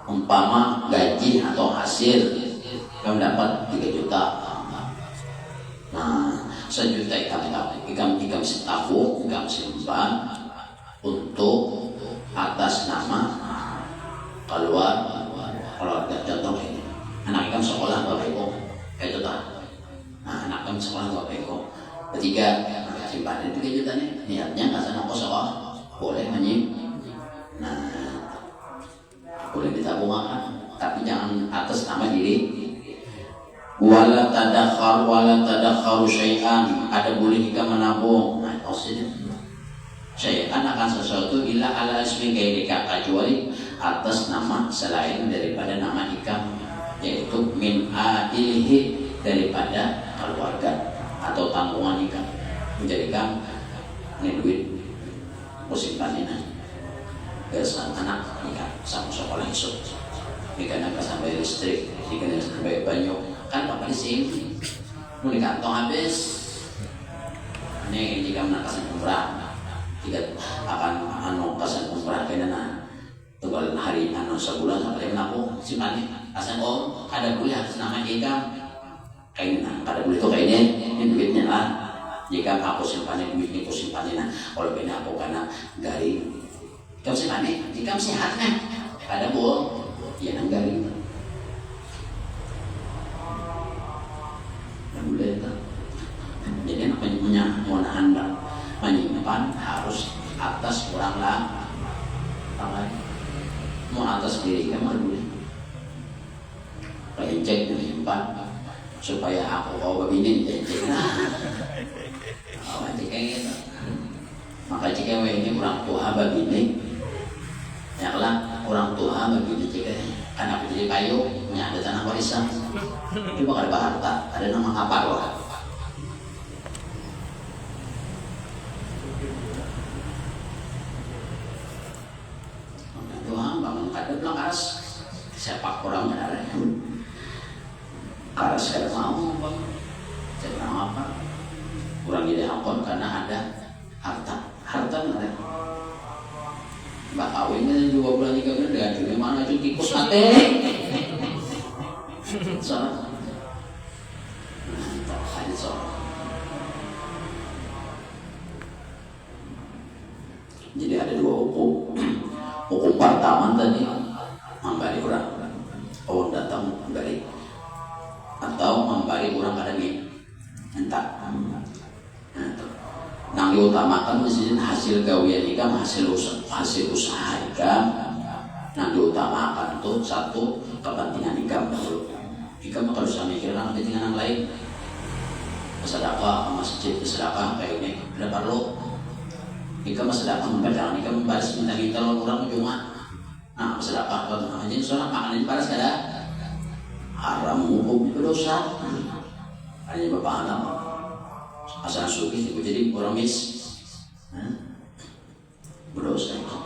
umpama gaji atau hasil ikam dapat 3 juta nah 1 juta ikam tabung ikam simpan untuk atas nama keluarga contoh ini anak ikam sekolah bapak ibu kayak itu tak nah anak ikam sekolah bapak ibu ketiga simpan itu 3 juta nih niatnya nggak sana sekolah boleh nah boleh ditabungkan tapi jangan atas nama diri wala tadakharu syai'an ada boleh jika menabung nah maksudnya syai'an akan sesuatu illa ala ismi gairika kecuali atas nama selain daripada nama ikam yaitu min ailihi daripada keluarga atau tanggungan ikam menjadikan ini duit musimpan ini kesan anak ikam sama sekolah isuk ikan nak sampai listrik ikan sampai banyak kan bapak di sini mau di kantong habis ini jika nak kasih umrah jika akan pasan umrah kena tunggal hari sebulan sampai aku simpan asan kada boleh harus nama jika kain kada boleh itu kainnya ini duitnya lah jika aku simpanin duitnya aku simpanin kalau bina aku karena garing kau simpanin jika sehatnya kada boleh ya nang garing nggak boleh tak jadi apa punya mau anda menyimpan harus atas orang lah tangan mau atas diri kan boleh kayak cek menyimpan supaya aku bawa begini cek cek kayak gitu maka jika ini orang tua begini ya lah orang tua begini jika kan aku jadi kayu punya ada tanah warisan itu bakal harta ada nama kapal lah Tuhan bangun kada bilang karas sepak orang ada karas kada mau bang saya bilang apa kurang jadi hakon karena ada harta ada mbak kawinnya 2 bulan 3 bulan dengan juga mana itu tikus mati soalnya ada soal jadi ada 2 hukum hukum pertama tadi memberi orang datang memberi atau memberi orang kada minta nang diutamakan mesti hasil gawean ikam hasil usaha ikam nang diutamakan tuh satu kepentingan ikam dulu ikam kalau bisa mikirkan kepentingan yang lain sedekah masjid sedekah kayak ini tidak perlu ikam sedekah membaca ikam membalas minta orang cuma nah sedekah kalau aja soalnya makan ini balas kada haram hukum itu dosa hanya bapak anak asal suki jadi orang berdosa itu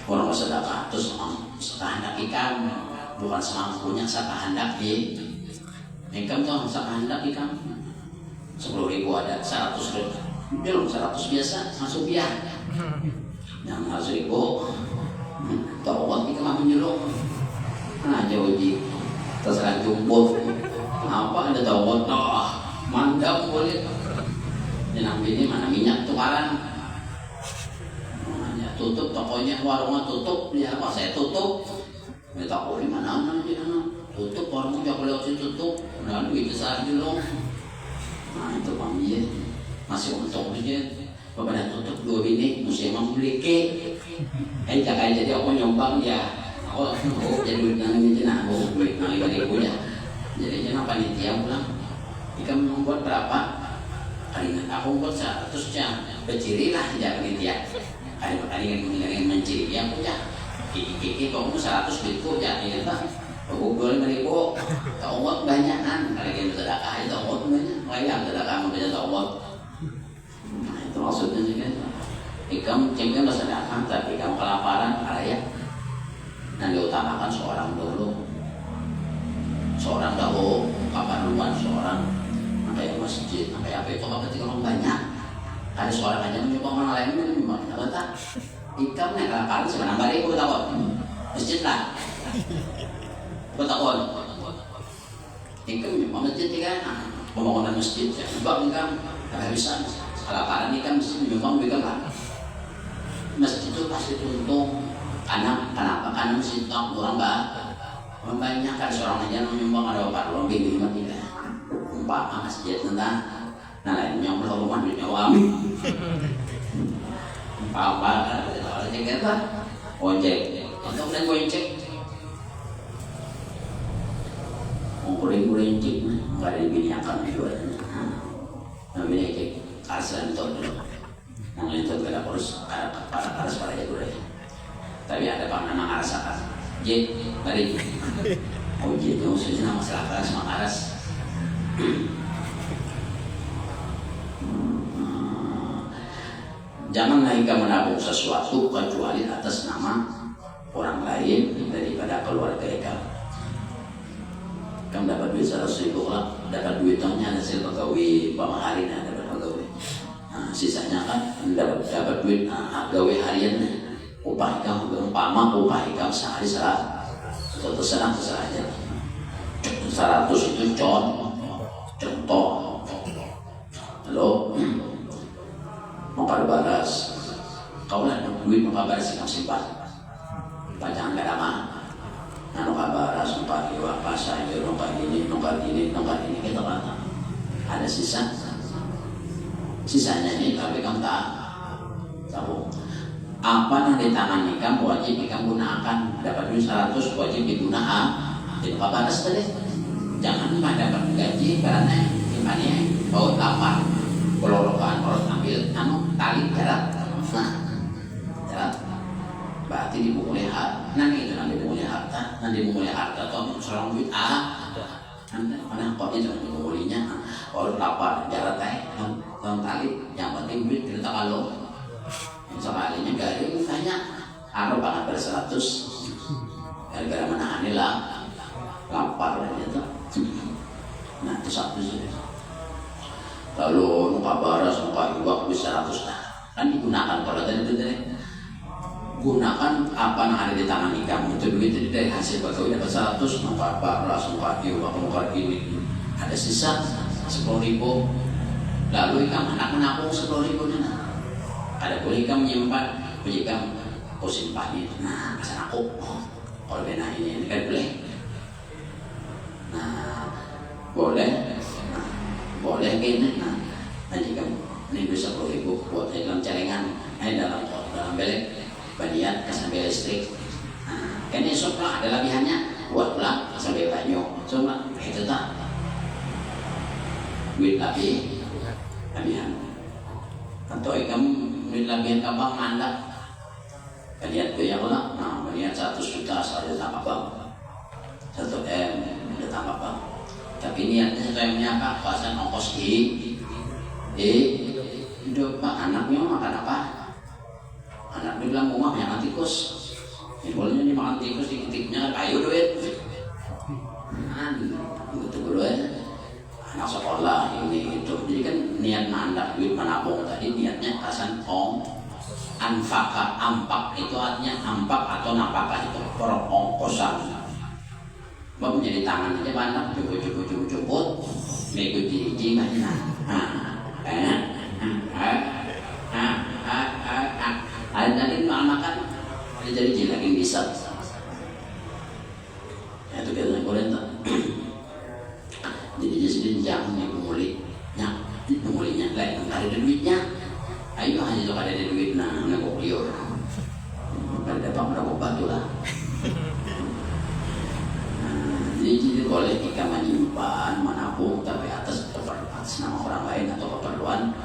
orang sedekah terus sekehendak ikam bukan semampunya sekehendak di ikam tuh sekehendak ikam 10.000 ada 100.000 belum 100 biasa masuk biar yang 100.000 tawat ikam mau nyeluk nah jauh di terserah jumbo apa ada tawat mandap boleh jenang ini mana minyak tukaran tutup tokonya warungnya tutup ya apa saya tutup ya toko di mana aja tutup warungnya boleh harus tutup nah duit besar dulu nah itu bang dia masih untung aja bapak tutup 2 bini mesti emang beli ke jangan jadi aku nyombang ya aku jadi duit nangis aja aku duit nangis dari punya jadi jangan panitia pulang jika membuat berapa kalian aku buat 100 jam berciri lah jangan panitia kalian menciri yang punya kiki kamu 100 ribu ya ini tak aku boleh 1.000 tawat banyakan kalian bersedekah itu tawat banyak layak sedekah membaca tawat nah itu maksudnya sih kan ikam cengkeh bersedekah tapi kamu kelaparan layak dan diutamakan seorang dulu seorang dahulu kapan seorang kayak masjid kayak apa itu ketika orang banyak ada seorang aja menyumbang orang lain itu menyumbang apa tak ikam nih kalau sebenarnya bari aku takut masjid lah aku takut ikam menyumbang masjid kan pembangunan masjid ya sebab ikam tidak bisa kelaparan ikam mesti menyumbang ikam lah masjid itu pasti untung kenapa karena masjid itu orang banyak kan seorang aja menyumbang ada apa orang lebih tidak umpama masjid tentang nah lainnya belum rumah duitnya wami apa ada cek apa ojek untuk dan gojek nguring cek nggak ada bini akan dijual nah bini cek asal itu dulu yang itu tidak harus para aja tapi ada nama arasakan J dari ojek itu maksudnya masalah keras makaras janganlah ikam menabung sesuatu kecuali atas nama orang lain daripada keluarga ikam. Kamu dapat duit 100.000 lah, dapat duitnya hasil pegawai pemaharin dapat pegawai. Nah, sisanya kan dapat duit, gawe harian upah ikam, umpama upah ikam sehari 100 aja. 100 itu contoh. Halo, mau baras, kau lah duit mau baras ikam simpan, jangan gak ada mah. Nah, mau baras, mau iwa pasang, nongkar ini kita kata ada sisanya ini tapi kamu tahu apa yang di tangan kamu wajib kamu gunakan. Dapat duit 100 wajib digunakan. Jadi apa batas tadi? Jangan cuma dapat gaji karena imannya bawa lapar, pelorokan, kalau ambil tali jarak, berarti dimulai harta. Nanti dimulai harta, atau seorang duit nanti mana koknya jangan dimulinya. Kalau lapar jarak tali, yang penting duit kita kalau sekalinya garing tanya aku banget ber 100 gara-gara menangani lah lapar dan itu. Nah itu satu sih. Lalu nuka baras, nuka iwak bisa 100 kan digunakan. Kalau tadi gunakan apa yang ada di tangan kamu itu duit. Jadi dari hasil pegawai dapat 100, nuka baras, nuka iwak, nuka ini ada sisa 10.000. Lalu kamu anak menabung 10.000 ada boleh kamu menyimpan, boleh kamu simpan itu. Nah pesan aku kalau benar ini kan boleh. Nah boleh gini. Nanti kamu ini bisa 10.000 buat dalam celengan, dalam belek baniat sampai listrik. Kan esok lah ada lebihannya buat pulang sampai banyu. Coba itu tak duit lebihan. Atau kamu duit lebihan kamu mandak baniat biaya lah. Nah baniat 100 juta saja tambah bang, 1 M udah tambah bang. Tapi niatnya saya apa? Pasan ongkos hidup pak anaknya makan apa? Anak dia bilang mau makan tikus. Bolehnya dimakan tikus dikit-dikitnya kayu duit. Gitu bro ya. Anak sekolah ini itu. Jadi kan niat mandak duit menabung tadi niatnya pasan ampak itu artinya ampak atau napakah itu ongkosan. Bapak menjadi tangan aja banyak cukup mengikuti jingan. Ada makan ada jadi jin lagi bisa. Itu kita boleh tak. Jadi jadi jangan pengulinya lain ada duitnya. Ayo hanya tu ada duit nak liur. Ada apa batu lah. Jadi boleh kita menyimpan, menabung tapi atas nama orang lain atau keperluan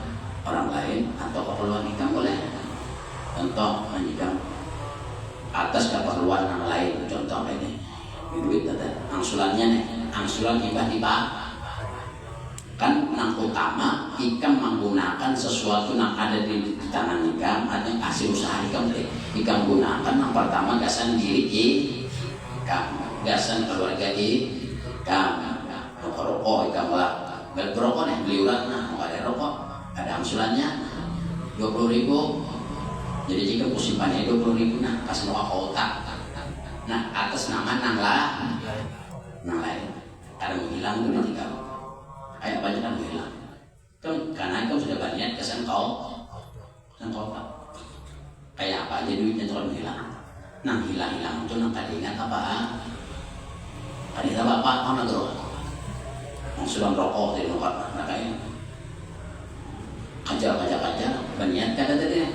orang lain atau keperluan kita boleh. Contoh menyimpan atas keperluan orang lain. Contoh ini duit ada angsulannya nih, angsulan tiba-tiba kan yang utama ikan menggunakan sesuatu yang ada di tangan ikan atau hasil usaha ikan gunakan yang pertama gasan diri ikan. Gasan keluarga ikan, rokok ikan lah, berrokok nih beli urat, nah mau ada rokok, ada angsulannya 20.000. Jadi jika simpannya 20.000, nah pas nawa otak, nah atas nama nang lain, ada menghilang tuh nanti kamu, kayak banyak kan menghilang, karena kamu sudah banyak kesan kau tak, kayak apa aja duitnya terus menghilang, nang hilang itu nang tadi ingat apa? Ada apa mana tuh? Sudah rokok di tempat nakanya. Kajar banyak kada tadi.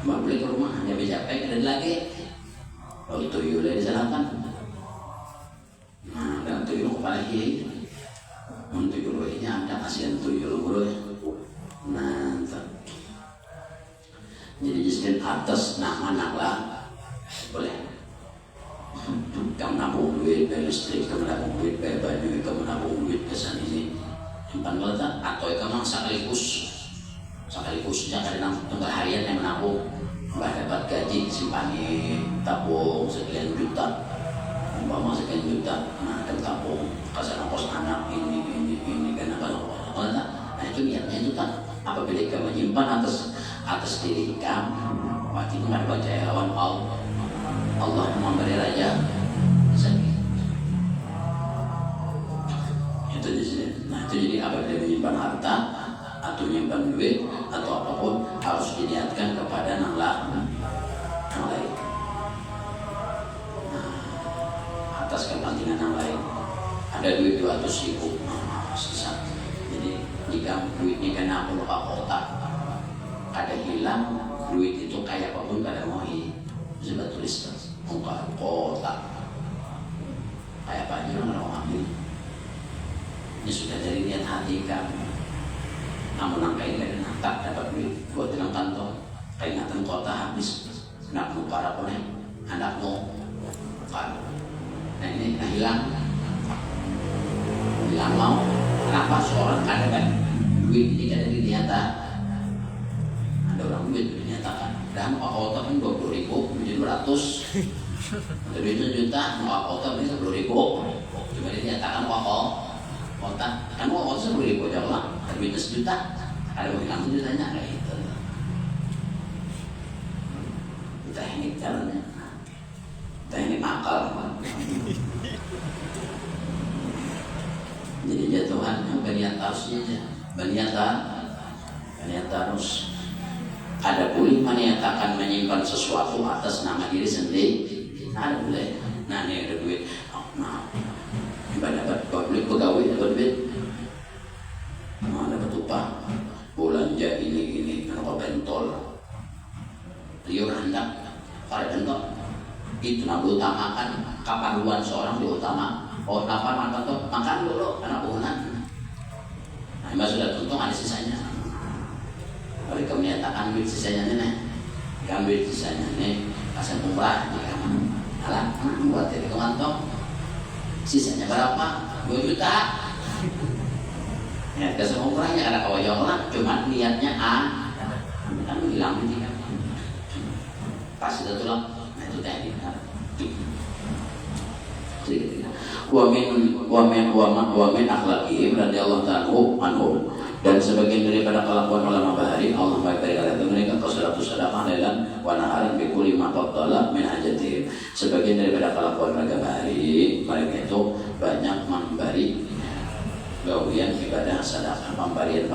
Mau beli ke rumah dia bisa pakai ada lagi. Oh itu yule disalahkan. Nah dan tuyul kepala kiri. Untuk yulenya ada kasihan tuyul bro. Nah jadi disini atas nama naklah boleh. Kamu nabung duit bayar listrik, kamu nabung duit bayar baju, kamu nabung duit kesan ini simpan letak atau kamu sekaligus jangan ada tunggal harian yang menabung nggak dapat gaji simpan tabung sekian juta umpama sekian juta nah dan tabung kasih ongkos anak ini karena kalau nah itu niatnya itu tak Apabila kamu menyimpan atas diri kamu, waktu itu nggak percaya lawan Allah memberi raja sakit. Itu di sini. Nah itu jadi apabila menyimpan harta atau menyimpan duit atau apapun harus diniatkan kepada yang lain. Nah, atas kepentingan yang lain. Ada duit 200.000, sisa. Jadi jika duitnya kena luka kotak, ada hilang, duit itu kayak apapun kada mau sudah tulis muka kotak kayak apa aja orang mau ambil. Ini sudah dari niat hati kamu. Namun angkai dari tak dapat duit buat dalam kantor, keingatan kota habis, nak lupa apa nih, anak mau kan. Nah ini hilang mau. Kenapa seorang ada kan duit ini ada di nyata, ada orang duit dinyatakan dan kota kan 20.000 menjadi 200, duitnya juta, kota bisa 10.000, cuma dinyatakan kota kan kota 10.000 aja lah, duitnya sejuta, ada yang bilang jutanya kayak itu. Teknik caranya, teknik akal. Jadi jatuhan baniat harusnya baniat harus ada boleh meniatakan menyimpan sesuatu atas nama diri sendiri, ada boleh. Nah ini ada duit, nah dapat duit pegawai, dapat duit, dapat upah belanja ini kenapa bentol liur hendak pada bentol itu nak utamakan keperluan seorang diutama. Oh, lapar makan tuh, makan dulu karena puhunan. Nah, ini sudah tuntung ada sisanya. Kalau kamu nyatakan duit sisanya nih, kamu duit sisanya nih, pasang umrah, alah, buat jadi kemantong. Sisanya berapa? 2 juta. Ya, kasih umrahnya ada kawajong lah, cuma niatnya kan hilang ini kan. Pasti itu tulang, nah itu teknik. Wa min akhlaqihim radhiyallahu ta'ala anhu, dan sebagian daripada kelakuan ulama bahari Allah baik dari kalian mereka qasratu sadaqah lailan wa naharan bi kulli ma qaddala min hajatihim. Sebagian daripada kelakuan mereka bahari, mereka itu banyak memberi gawian ibadah sedekah, pemberian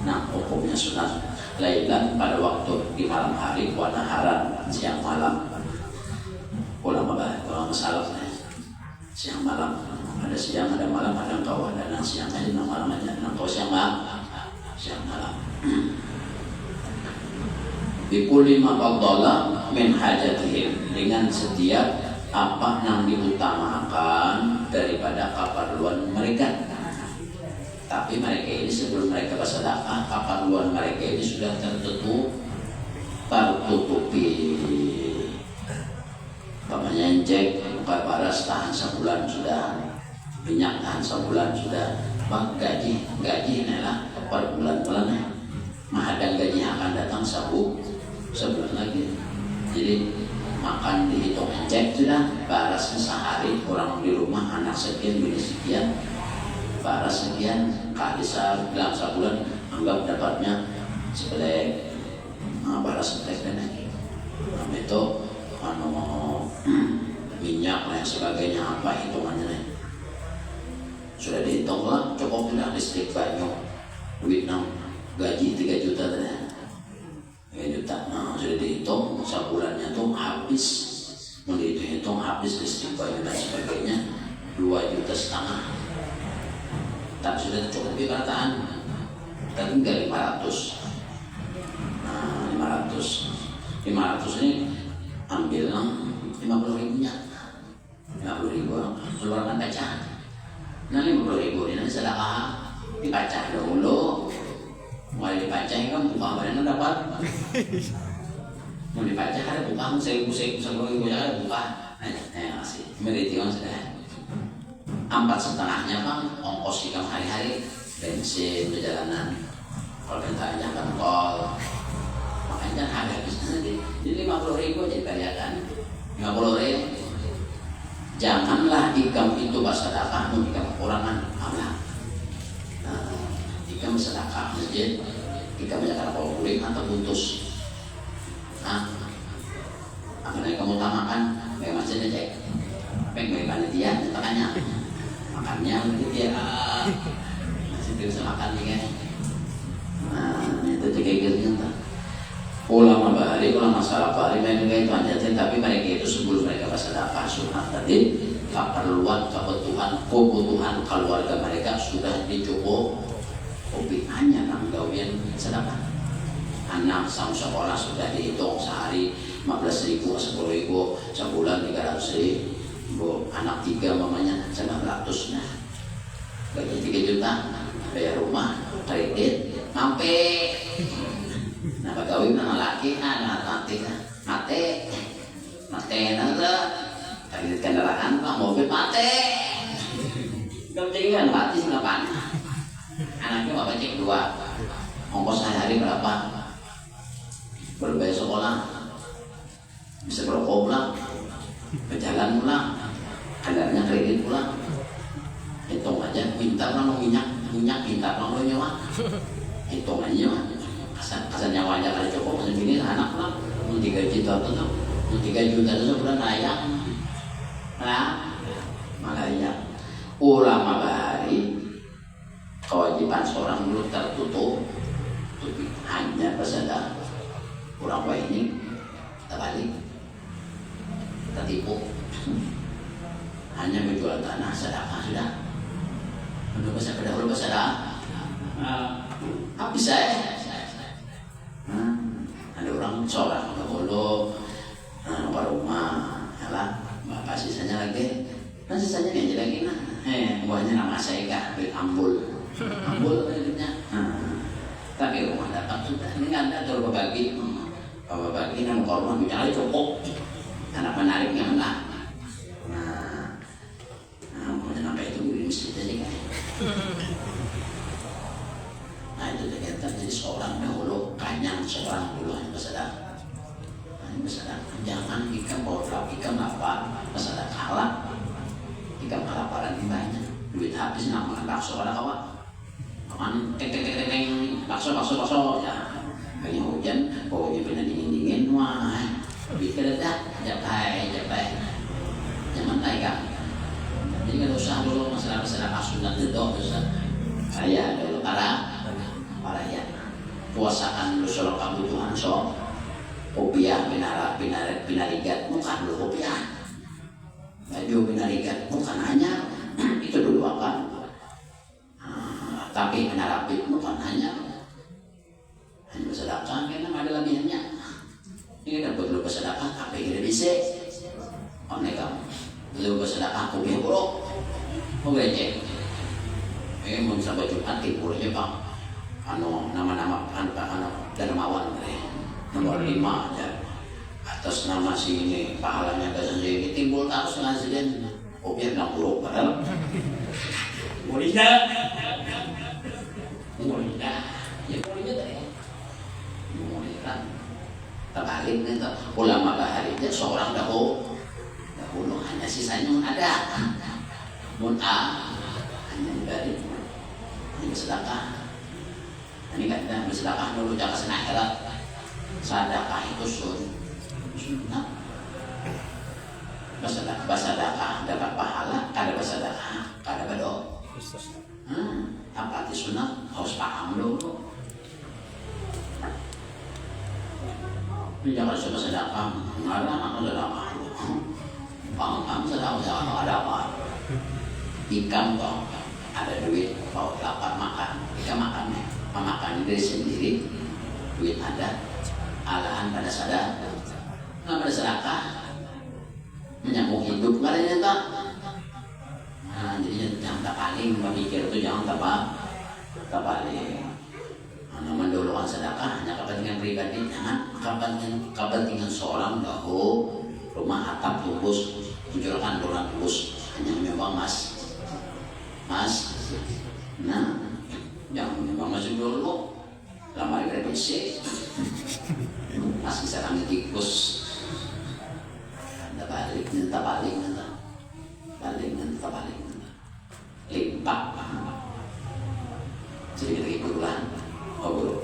nah hukumnya sunat lailan pada waktu di malam hari wa naharan siang malam. Ulama bahari ulama salaf siang malam, ada siang, ada malam, ada engkau, ada siang aja, ada malam aja, ada engkau siang malam. Bikuli maqadala min hajatihim, dengan setiap apa yang diutamakan daripada keperluan mereka. Tapi mereka ini sebelum mereka bersedekah, keperluan mereka ini sudah tertutupi. Pamannya cek muka paras tahan sebulan sudah, minyak tahan sebulan sudah, gaji inilah per bulan-bulan, mahadang gaji akan datang sebulan lagi. Jadi makan dihitung cek sudah, parasnya sehari orang di rumah anak sekian bini sekian, paras sekian kali dalam sebulan anggap dapatnya sebelek, paras sebelek dan itu minyak dan sebagainya apa hitungannya sudah dihitung lah, cukup sudah listrik banyak, duit gaji 3 juta tadi, 3 juta, nah sudah dihitung sebulannya tuh habis, mau dihitung habis listrik banyak dan sebagainya 2,5 juta, tak sudah cukup dikatakan, tapi enggak 500, nah 500 ini ambil 50.000-nya, 50.000 keluarkan kaca. Nah 50.000 ini nanti sedekah dipacah dulu, mulai dipacah kan buka badannya dapat. Mau dipacah ada buka, 1.000 ada buka. Masih meritiwan sudah. 4,5-nya bang ongkos ikam hari-hari, bensin perjalanan, kalau bentanya kan tol. Makanya habis nanti jadi 50.000 jadi karyakan 50.000. Janganlah ikam itu bersedekah, ikam kekurangan amal. Ikam sedekah masjid Jika banyak anak kuling atau putus. Nah, akan kamu utamakan, memang saja cek. Pengen panitia, tanya makannya dia masih bisa makan nih kan. Nah, itu juga gitu. Ulama Bali, ulama salaf Bali mereka itu hanya tapi mereka itu sebelum mereka bersedekah sunat tadi keperluan kebutuhan keluarga mereka sudah dicukupi hanya nanggawian sedekah. Anak sama sekolah sudah dihitung sehari 15.000, 10.000, sebulan 300.000. Anak 3 mamanya 900, nah gaji 3 juta, bayar rumah, kredit, sampai nah pegawai mana laki, mati nanti kredit kendaraan, mobil mati, kemudian mati selapan, anaknya bapak cek 2, ongkos sehari berapa, berbayar sekolah, bisa berokok pulang, berjalan pulang, kendaraannya kredit pulang, hitung aja, minta orang mau minyak, minta orang mau nyawa, hitung aja, asal nyawa aja kali cukup, asal gini anak pulang, 3 juta itu, 3 juta itu sebulan layak, nah, makanya ulama Bali kewajiban seorang dulu tertutup, hanya bersedekah, orang baik ini terbalik, tertipu. Hanya menjual tanah sedekah sudah. Udah besar kedahulu bersedekah. Habis saya. Ada orang seorang dahulu ke rumah, ya bapak sisanya lagi. Kan sisanya dia lagi nah. Buahnya nama saya kah, ambul hidupnya. Tapi rumah dapat sudah. Ini nggak ada terlalu berbagi. Berbagi dan korban bicara cukup. Anak menariknya enggak. Sampai itu di masjid aja kan. Nah itu ternyata jadi seorang dahulu kanyang, seorang dulu hanya bersedekah. Jangan ikan bawa ikan lapar, bersedekah kalah. Ikan kelaparan di banyak, duit habis nama bakso ada kawan. Kawan teng bakso ya. Kayak hujan, baunya benar dingin wah. Bikin dah, japai. Jangan naik. Jadi kan usaha dulu masalah sunat itu Ustaz. Saya dulu para ya. Puasakan dulu soal kebutuhan kopiah binarigat bukan dulu kopiah. Baju binarigat bukan hanya itu dulu apa. Tapi binarapit bukan hanya bersedekah karena ada lebihnya. Ini dapat dulu bersedekah apa yang bisa. Mereka lu bersedekah kopiah buruk. Mau gede. Ini mau sampai Jumat tiburnya Bang. Nama-nama dermawan nomor 5 aja. Atas nama si ini pahalanya ke sendiri timbul terus ngasilin kopiah nggak buruk padahal. Bolehnya. Ya bolehnya tadi. Bolehkan. Terbalik nih ulama Bahari seorang dahulu hanya sisanya ada hanya dari hanya sedekah. Ini kan bersedekah dulu jangan senang akhirat. Sedekah itu sunnah. Bersedekah dapat pahala, kada bersedekah kada berdoa. Apa arti sunnah harus paham dulu. Jangan coba sedekah, ngarang atau sedekah. Paham sedekah ada apa? Ikan toh ada duit, kalau lapar makan, ikan makan diri sendiri, duit ada, alahan pada sadar, nggak pada sedekah, menyambung hidup nggak ada nyata. Nah, jadi jangan terpaling, berpikir itu jangan terpaling. Mendahulukan sedekah hanya kepentingan pribadi, jangan kepentingan seorang dahulu rumah atap tubus, menjualkan dolar tubus, hanya menyumbang mas. Nah, jangan menyumbang mas dulu, lama revisi, masih serang tikus, balik, limpah, jadi kita ikutan. Oh,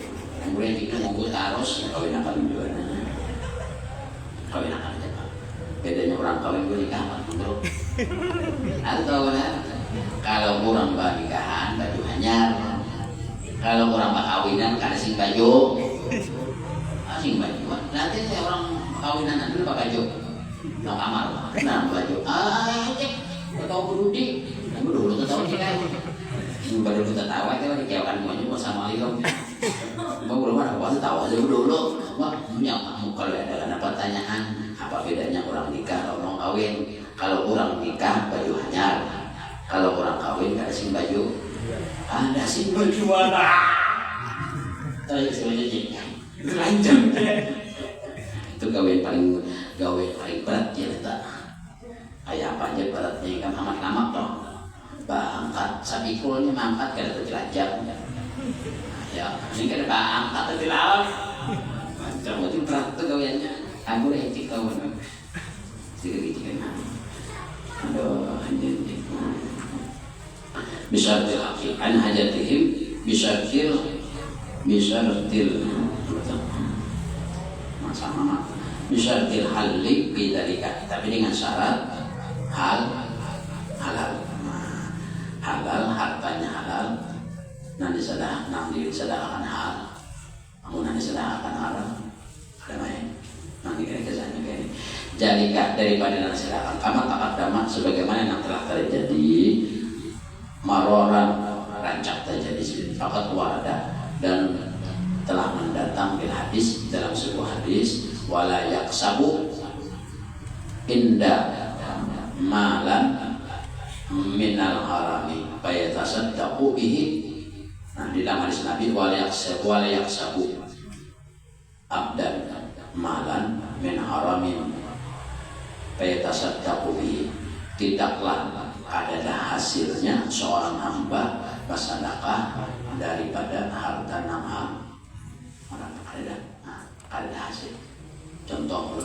Atau kalau kurang nikahan baju hanyar, kalau kurang kawinan kada sing baju, sing baju. Nanti saya orang kawinan dulu pakai baju, no kamar, nah baju. Cek, tahu berudi, dulu tahu sih kan. Baru kita tahu aja lagi jauhan semuanya mau sama Alaikum. Baru mana apa tahu aja dulu. Wah, punya kalau ada pertanyaan apa bedanya orang nikah orang kawin? Kalau orang nikah baju hanyar, kalau orang kawin ada sing baju. Ada sing baju mana? Tahu semuanya sih. Lanjut. Itu gawe paling berat ya kita. Kayak apa aja beratnya kan amat-amat dong. Bangkat sabikulnya mangkat kada terjelajah. Ya, ini kada bangkat terjelajah. Macam itu berat tuh gaweannya. Aku udah hecik kawan. Gitu kan. Aduh, anjing. Bisa dilaki an hajatihim bisa sama bisa halli bidzalika, tapi dengan syarat halal hartanya halal nanti disedekahkan hal nanti disedekahkan haram ada main nanti kesannya kayak ini jalika daripada nanti sedekahkan kama taqaddama sebagaimana yang telah terjadi maroran rancak terjadi fakat warada dan telah mendatang bil hadis dalam sebuah hadis wala yaksabu inda malan minal harami fayatasaddaqu bihi. Nah di dalam hadis Nabi wala yaksabu abdan malan min haramin fayatasaddaqu bihi, tidaklah ada hasilnya seorang hamba bersedekah daripada harta nama orang ada hasil. Contoh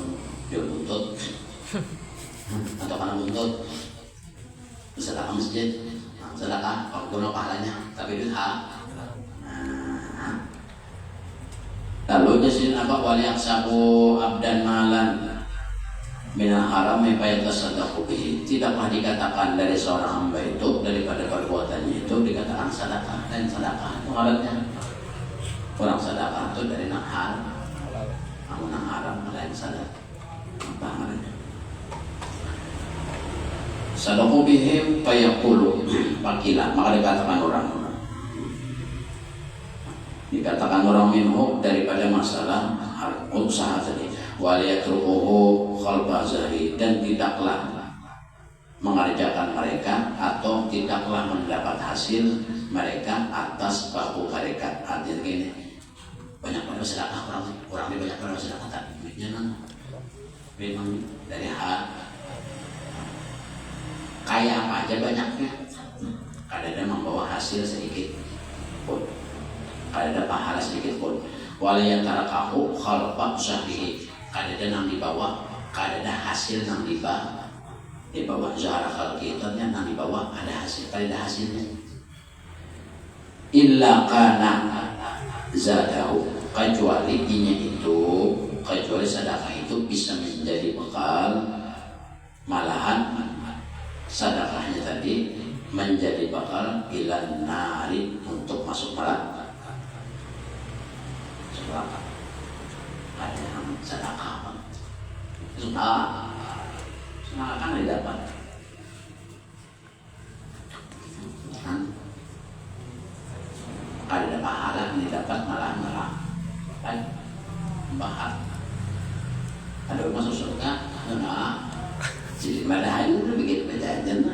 dia buntut atau karena buntut sedekah masjid, sedekah kalau pahalanya tapi itu hak. Lalu jadi apa wali aksabu abdan malan minal haram fayatasaddaqu bihi, tidaklah dikatakan dari seorang hamba itu daripada perbuatannya itu dikatakan sedekah, dan sedekah itu halalnya orang sedekah itu dari nak haram, kamu nak haram lain sedekah apa halalnya. Sadaqu bihim fayaqulu pakila, maka dikatakan orang minhu daripada masalah usaha tadi waliyatrukuhu khalbazahi, dan tidaklah mengerjakan mereka atau tidaklah mendapat hasil mereka atas bahu mereka. Artinya gini, banyak pada sedekah orang ini banyak pada sedekah tapi duitnya memang dari hak kaya apa aja banyaknya, kadang membawa hasil sedikit pun, kadang pahala sedikit pun. Waliyatarahu khalqa sahbihi, kadang dibawa, kadang hasil yang dibawa zahara khalqitanya yang dibawa ada hasil, kadang hasilnya. Illa kana zadahu, kecuali sedekah itu bisa menjadi bekal, malahan sedekahnya tadi menjadi bakal ilan nari untuk masuk neraka. Ada yang sedekah sudah kan didapat ada pahala yang didapat malah kan bahar ada masuk surga jadi padahal itu begitu perjanjian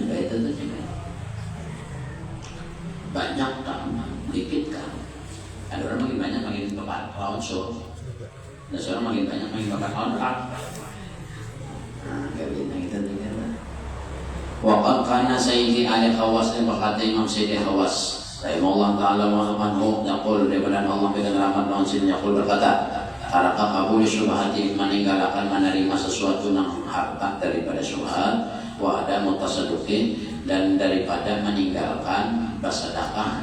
kayak itu saja banyak tak dikit kan, ada orang makin banyak makin bapak lawan show, dan seorang makin banyak makin bapak lawan rap. Kayak gitu juga. Waqad kana Sayyidi Ali Khawas yang berkata Imam Sayyidi Khawas rahimahullah ta'ala ma'amanhu yaqul daripada Allah dengan rahmat dan sin yaqul berkata karena kabul syubhati meninggalkan menerima sesuatu yang harta daripada syubhat wa ada mutasaddiqin, dan daripada meninggalkan bersedekah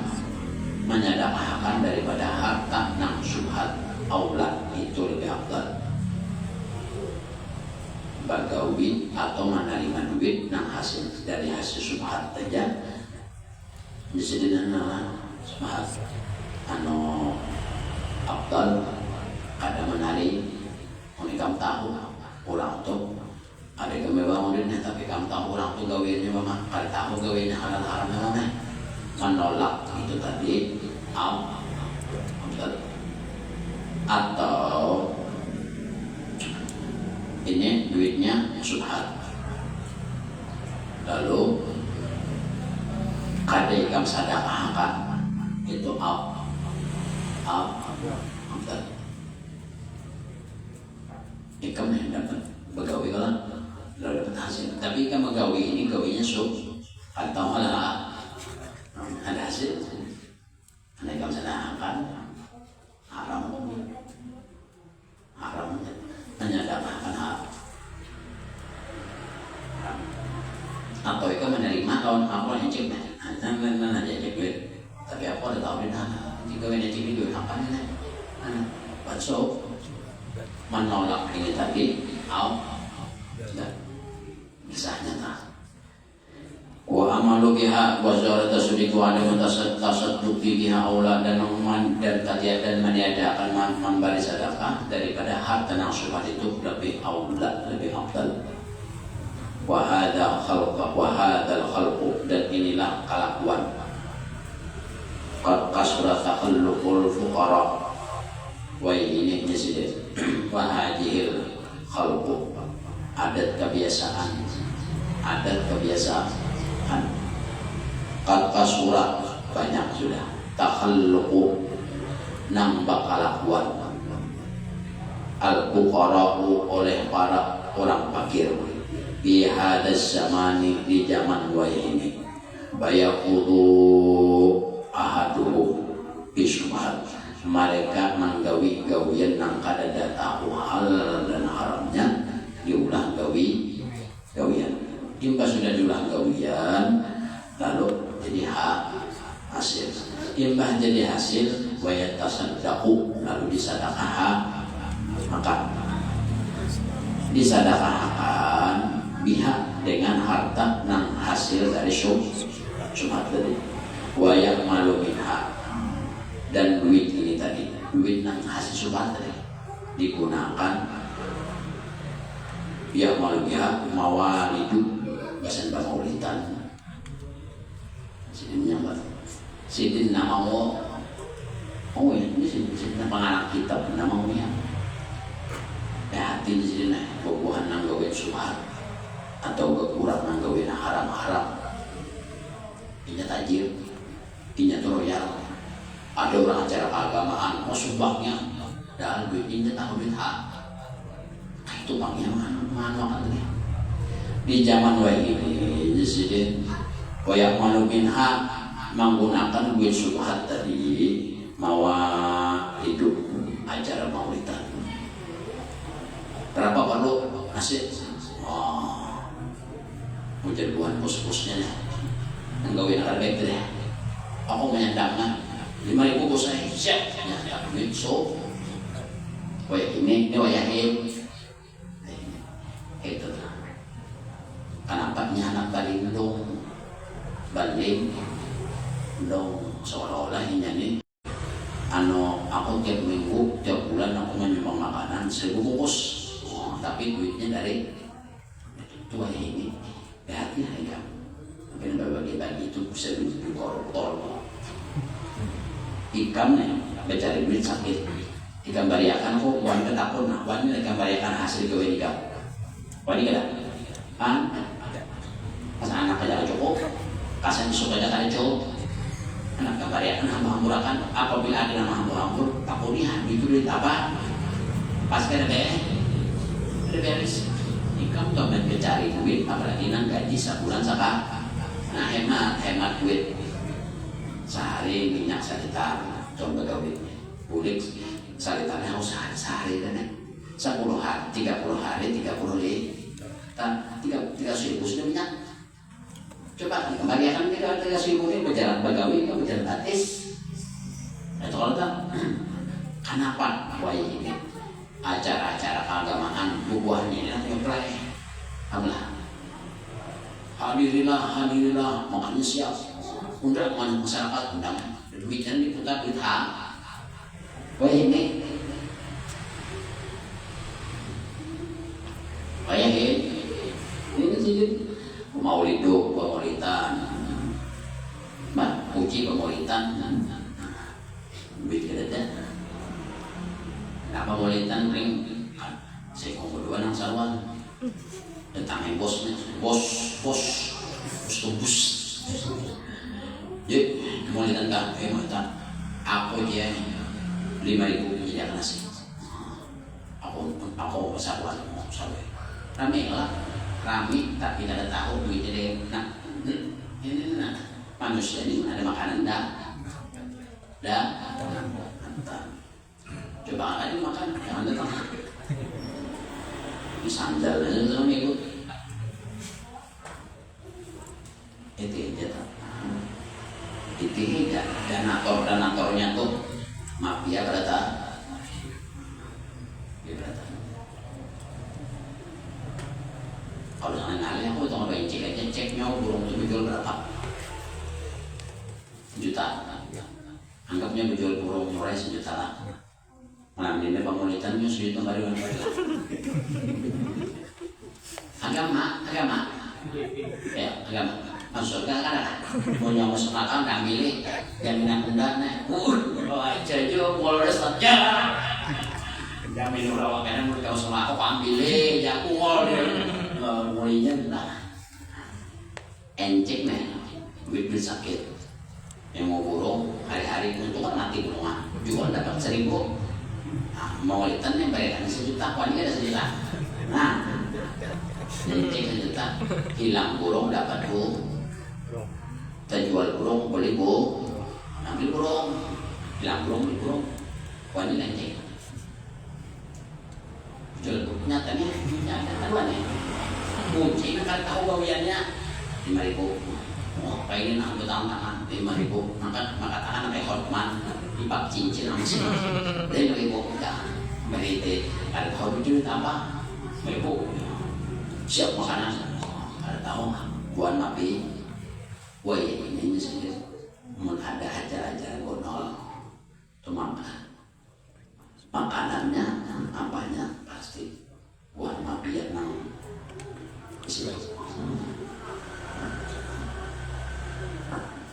menyedekahkan daripada harta yang syubhat aula itu lebih afdal. Bagawi duit atau menerima duit yang hasil dari hasil subhat saja disediakan subhat anu abdal ada menari unikam tahu orang tuh ada kemewahannya tapi kamu tahu orang tuh gawiannya mama kalau tahu gawiannya halal haram mana menolak itu tadi atau ini duitnya subhat lalu kadai kam sadaqah kan itu ikam yang dapat begawi kalau dapat hasil tapi ikam begawi ini gawinya atau malah ada hasil karena ikam sadaqah kan haram menyadaqahkan haram atau ikam menerima kawan aku yang cek nah aja duit tapi aku ada tahu di mana jika ini cek duit apa nih so menolak ini tadi misalnya tak wa amalu biha wa zarata sudiku ada tasadduq biha aula dan meniadakan memberi sedekah daripada harta yang subhat itu lebih aula lebih afdal wa hadzal khalqu dan inilah kelakuan qad kasrat takhalluqul fuqara wa ini sih wa hadhil khalqu adat kebiasaan qad kasura banyak sudah takhalluqu nambah kelakuan al fuqara'u oleh para orang fakir di hadas zamani di zaman ini bayaqudu ahaduhu bisubhat mereka menggawi gawian nang kadada tahu halal dan haramnya diulang gawian jika sudah diulang gawian lalu jadi hasil imbah jadi hasil wayat tasaddaqu lalu disadaqah maka disadaqahkan biha dengan harta nang hasil dari subhat tadi wayak malu minha dan duit ini tadi duit nang hasil subhat tadi digunakan ya malu biha mawalidu basan pamaulitan sidin nyambat sidin nama ini sidin pengarang kitab nama hati di sini bubuhan nang gawin subhat atau kekurang nang gawin haram-haram inya tajir inya royal ada orang acara keagamaan mau sumbangnya dan duit inya tahu duit itu bangnya mana di zaman ini disini koyak malumin menggunakan duit subhat tadi mawa hidup acara maulidan berapa perlu nasi hujan buan pos-posnya menggawin harga itu ya aku menyandangkan 5.000 bos saya siap nyandang duit so kayak ini wayahim itu kenapa nyanak baling seolah-olah ini aku tiap minggu tiap bulan aku menyumbang makanan 1.000 bungkus tapi duitnya dari itu ini hati-hati kamu mungkin bagi-bagi itu bisa menjadi koruptor ikan mencari duit sakit ikan bariakan kok wanita takut wanita ikan bariakan hasil gawe ikan wanita kan pas anak aja cukup kasan suka aja cukup anak ikan bariakan hambur-hamburakan apabila ada nama hambur-hambur takut lihat itu duit apa pas kena beres ikan tuh mencari duit apalagi nang gaji sebulan saka nah hemat duit sehari minyak salitar coba gawe bulik salitarnya harus sehari dan 10 hari 30 hari 30 sudah minyak coba kembali akan 30 ini berjalan bagawi berjalan gratis itu kalau tak kenapa wah ini acara-acara keagamaan bubuhannya ini nanti ngeplay Alhamdulillah. Hadirilah, makanya siap. Undang masyarakat, undang. Duitnya diputar duit hak. Wah ini, kayak ini sih pemaulitan, uji pemaulitan, duit kita dah. Apa pemaulitan ring? Saya kau berdua nang sarwan. Datangnya bos tubus. Yuk, pemaulitan kan, pemaulitan. Aku dia 5.000 menjadi nasi. Aku sarwan. Rame lah, rame tapi tidak tahu duitnya deh. Nah, ini manusia ini ada makanan dah. Coba kali makan, jangan datang. Di sandal aja sama ikut. Itu aja tak. Itu tidak. Donatornya tuh mafia berata. Dia berata. Kalau jangan ngalih aku tau ngapain cek aja, ceknya burung itu dijual berapa? Juta. Anggapnya dijual burung murah 1 juta lah. Malam ini pemaulitannya sudah kembali dengan baik. Agama. Ya, agama. Masuk surga kan ada. Mau nyamuk semakan tak milih jaminan undangnya. Aja jo polres saja. Jamin udah wakilnya mau kau sama aku ambilin, jaku ngol mulainya benar. Encik nih, duit sakit. Yang mau burung hari-hari untuk kan mati burungan. Jual dapat 1.000. Mau litan yang bayarnya 1 juta, wanita ada 1 juta. Nah, encik 1 juta, hilang burung dapat bu. Kita jual burung beli bu, ambil burung, hilang burung beli burung, wanita encik. Jual nyatanya aduan ya kunci kan tahu gawiannya 5.000. Oh kayak ini nak bertahun tangan 5.000 maka tangan kayak Hotman dipak cincin sama sini 5.000 enggak berite ada tahu duit apa 5.000 siap makanan ada tahu buan nabi wah ini sendiri mau ada acara-acara gonol itu makanannya apanya pasti buat mabiat nang isi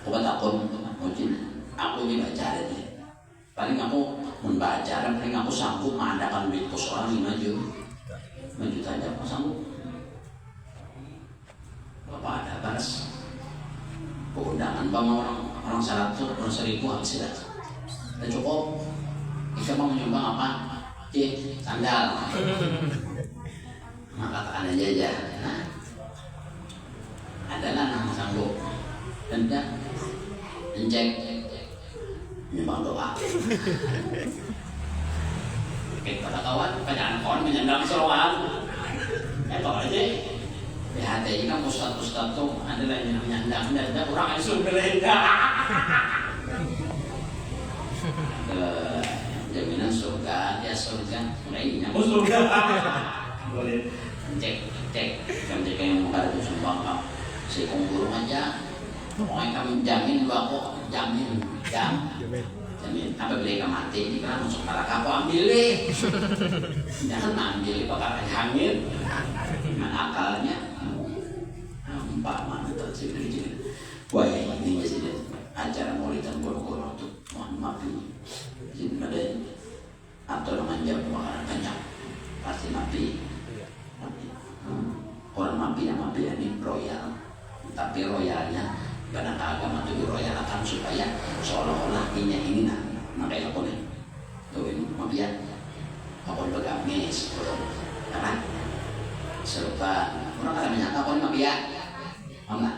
obat aku mungkin aku ini baca deh paling aku membaca dan paling aku sanggup mengadakan duit kos orang 5 juta aja aku sanggup bapak ada balas keundangan bang orang 100 orang 1.000 habis sudah cukup. Kita mau menyumbang apa? Sandal. Maka katakan aja. Nah, adalah nama sanggup. Dan dia mencek menyumbang doa. Pada kawan, pada anak kawan menyandang seruan. Tahu aja. BHT ini kan ustad tuh adalah yang menyandang dan ada orang yang sudah jaminan surga dia surga mulainya surga boleh cek yang mau ada sumbang si burung aja pokoknya kami jamin bahwa kok jamin apa beli mati ini kan masuk neraka aku ambil jangan ambil bakal hamil dengan akalnya empat mana tersebut wah ini jadi acara maulidan goro-goro tuh mohon maaf ini ada atau dengan jam makanan banyak pasti mati orang mati ini royal tapi royalnya karena agama itu royalkan supaya seolah-olah ini makanya aku nih tuh ini mafia aku bergamis apa serupa orang kada menyangka aku ini mafia enggak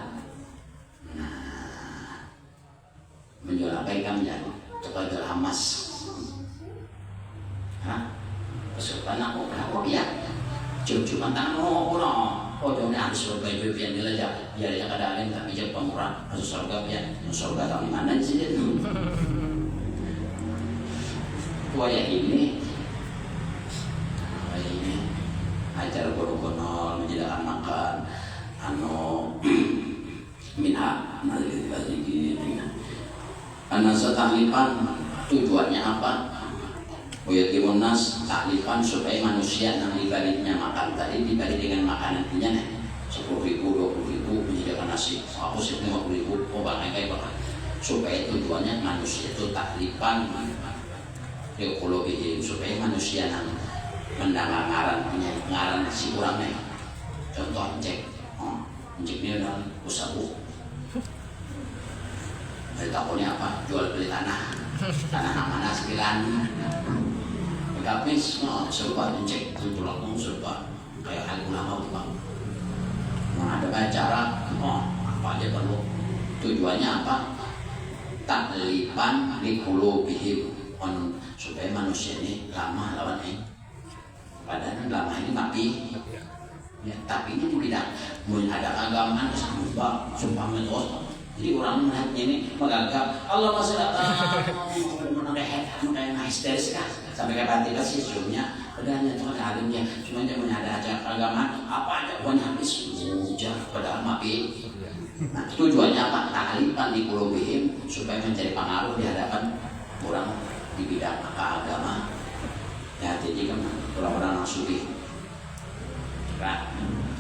menjual apa ikan menjadi coba jual emas. Kesukaan aku kenapa ya? Cium-ciuman tangan oh dong harus berbaju biar nilai biar yang ada lain tak bijak pemurah harus surga tahu di mana di sini. Wayah ini acara bono-bono menyediakan makan minha anasa taklifan tujuannya apa? Uyatimun nas taklifan supaya manusia yang dibaliknya makan tadi dibalik dengan makanan punya 10.000, 20.000 menyediakan nasi aku sih 50.000 kayak supaya tujuannya manusia itu taklifan ekologi supaya manusia yang mendengar ngaran si kurangnya contoh cek ini adalah usaha takutnya apa jual beli tanah mana sekilan gapis serba cek itu langsung serba kayak hal ulama bang ada acara apa aja perlu tujuannya apa taklipan liqulubihim supaya manusia ini lama lawan padahal lama ini mati ya, tapi ini tidak ada agama sumpah metos. Jadi orang melihatnya ini menganggap Allah masih datang mengenai histeris kan sampai ke batin sih sejumnya padahal itu ada alimnya cuma dia punya ada acara agama apa aja pokoknya habis hujan padahal mati. Nah tujuannya apa? Taklifan di qulubihim supaya mencari pengaruh di hadapan orang di bidang agama. Ya jadi kan orang-orang yang sufi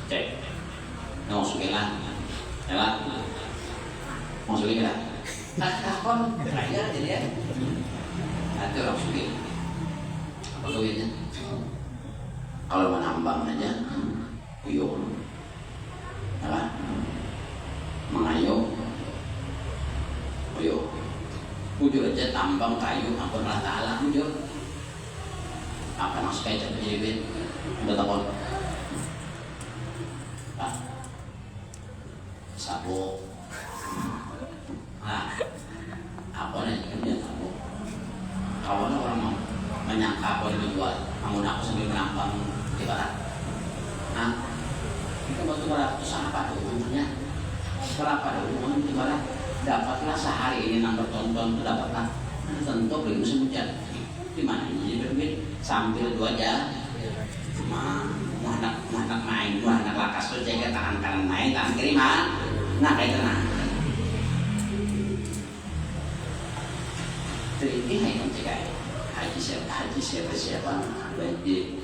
cek mau sufi lah mau sufi lah takon kaya jadi ya nanti orang sufi apa duitnya kalau menambang aja uyuk mengayuh uyuk ujur aja tambang kayu ampun Allah Ta'ala ujur apa maksudnya jadi duit udah takon sabuk apa nih kerja sabuk kawan orang mau menyangka apa yang dijual namun aku sambil menambang di barat itu waktu barat itu apa hubungannya berapa hubungan di barat dapatlah sehari ini nambah tonton itu dapatlah tentu beli musim hujan di mana ini berbeda sambil 2 jam cuma anak main anak lakas tuh jaga tangan kanan main tangan kiri nah kayak tenang ini hanya mencegah haji siapa di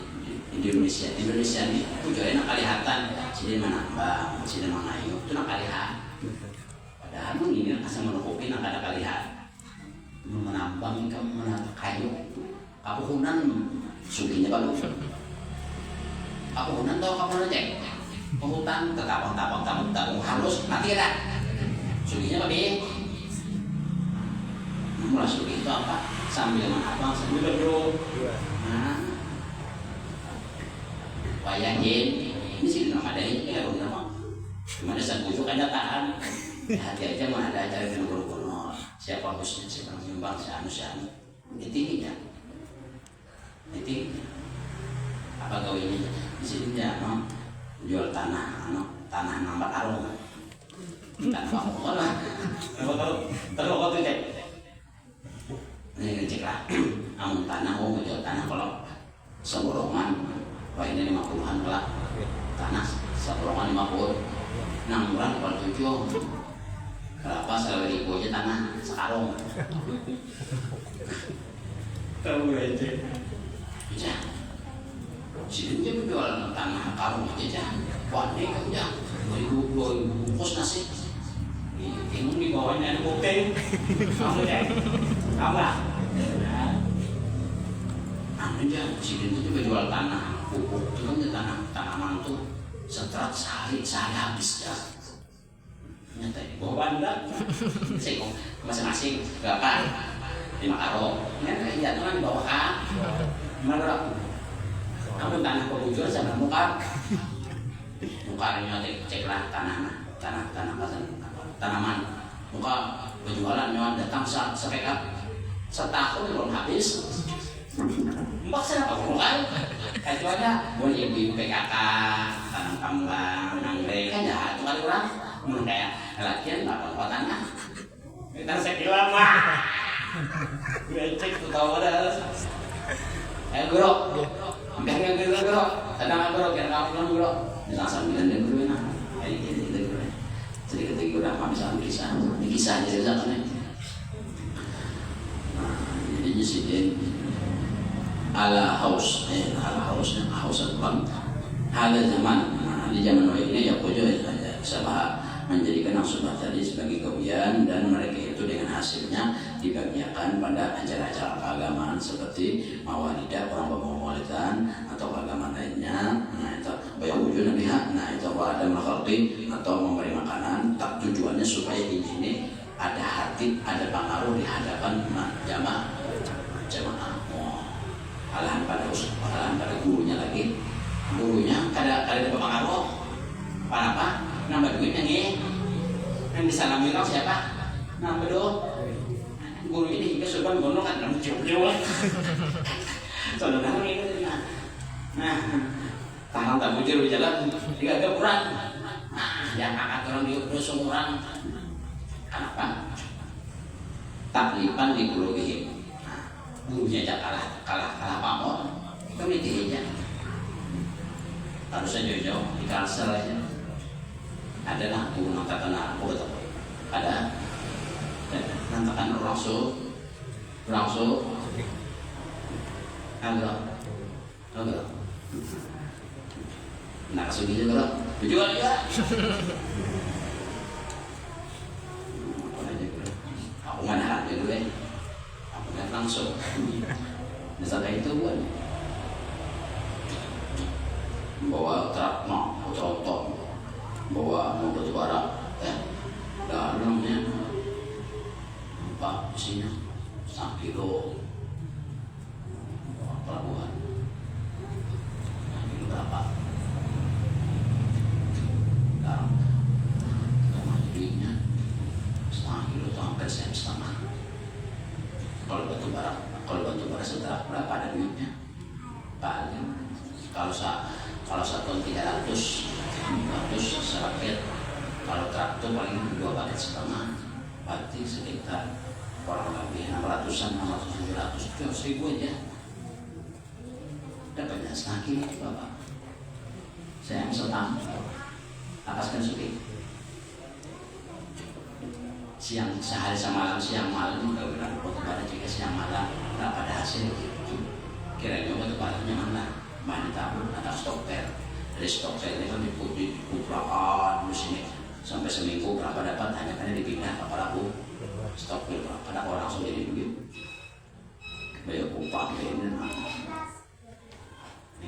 Indonesia ini tujuannya kelihatan sini menambang sini mengayuh itu nak kalihat padahal ini asal menutupi nak ada kalihat menambang kamu menambang kayu aku hunan suginya baru aku hunan tau kamu ngecek hutan tetapang halus mati lah suginya babi mulai sugi itu apa sambil menabang sambil berdua bayangin ini sih nama ada ini ya rumah cuma ada sang bujuk aja tahan hati aja mana ada acara yang berkono siapa bosnya siapa nyumbang si anu itu apa kau ini di sini ya jual tanah nambah karung tanah kamu lah terus kau tuh cek ini cek lah amun tanah jual tanah kalau seborongan wah ini 50-an kelak tanah seborongan 50 6 bulan kalau 7 berapa selawari ibu aja tanah sekarung tahu aja ya sini dia menjual tanah karung aja wah ini kan ya 2000 bungkus nasi ini di bawahnya ada bukti kamu cek kamu lah aja sini itu juga jual tanah pupuk itu kan tanaman tuh setelah sehari habis ya nyata bawa bandar sih masing-masing berapa 5 karung ini kan di bawah kan gimana kamu tanah pebujur sama mukarnya ceklah tanaman muka penjualan nyawa datang sepeka setahun belum habis mbak saya apa bukan kecuali boleh ibu PKK tanam tambang anggrek kan ya itu kali orang mun kayak latihan nggak apa tanah kita sekilan mah cek tuh tahu ada guru biar guru tanam guru kira kisahnya saja kan ya. Jadi sidin ala haus Al-Quran ada zaman di zaman ini ya kojo sama menjadikan nafsu tadi sebagai kemuliaan dan mereka itu dengan hasilnya dibagikan pada acara-acara keagamaan seperti mawalidah orang bermaulidan atau keagamaan lainnya. Nah itu bayar wujud nabiha, nah itu ada makhluk atau memberi makanan. Tak tujuannya supaya ini ada hati, ada pengaruh di hadapan jamaah. Alahan pada gurunya lagi. Gurunya kada berpengaruh. Apa? Nambah duitnya nih. Yang disalami orang siapa? Nambah dong. Guru ini hingga sudah gondong kan dalam jauh-jauh. Saudara ini. Nah, tahan tak bujur di jalan. Tiga kurang. Nah, yang angkat orang diurus orang. Kenapa? Taklipan di guru ini. Gurunya aja kalah pamor. Itu dia. Harusnya jauh-jauh di kalsel aja. Adalah guru nangkakan aku betul. Ada nangkakan langsung agak nak kasih gitu kalau tujuan juga aku mana hati dulu aku nggak langsung misalnya itu buat bawa truk contoh bawa mobil barang dalamnya Pak isinya 1 kilo pelabuhan ini berapa garam jadinya 1/2 kilo sampai setengah. Kalau batu bara setelah berapa ada duitnya paling kalau 1 ton 300 serapet, kalau traktor paling 2,5 paket, berarti sekitar kurang lebih 600-an, 700 itu 1.000 aja. Dapatnya 1/2 kilo Bapak. Saya yang setang, lepaskan suki. Siang sehari semalam, siang malam udah bilang batu bara juga siang malam, nggak pada hasil. Kira-kira batu baranya mana? Mana tabur atau stokper. Dari stokper ini kan diputrakan di sini sampai seminggu berapa dapat hanya karena dipindah ke pelaku stokper pada orang langsung jadi begitu bayar upah ini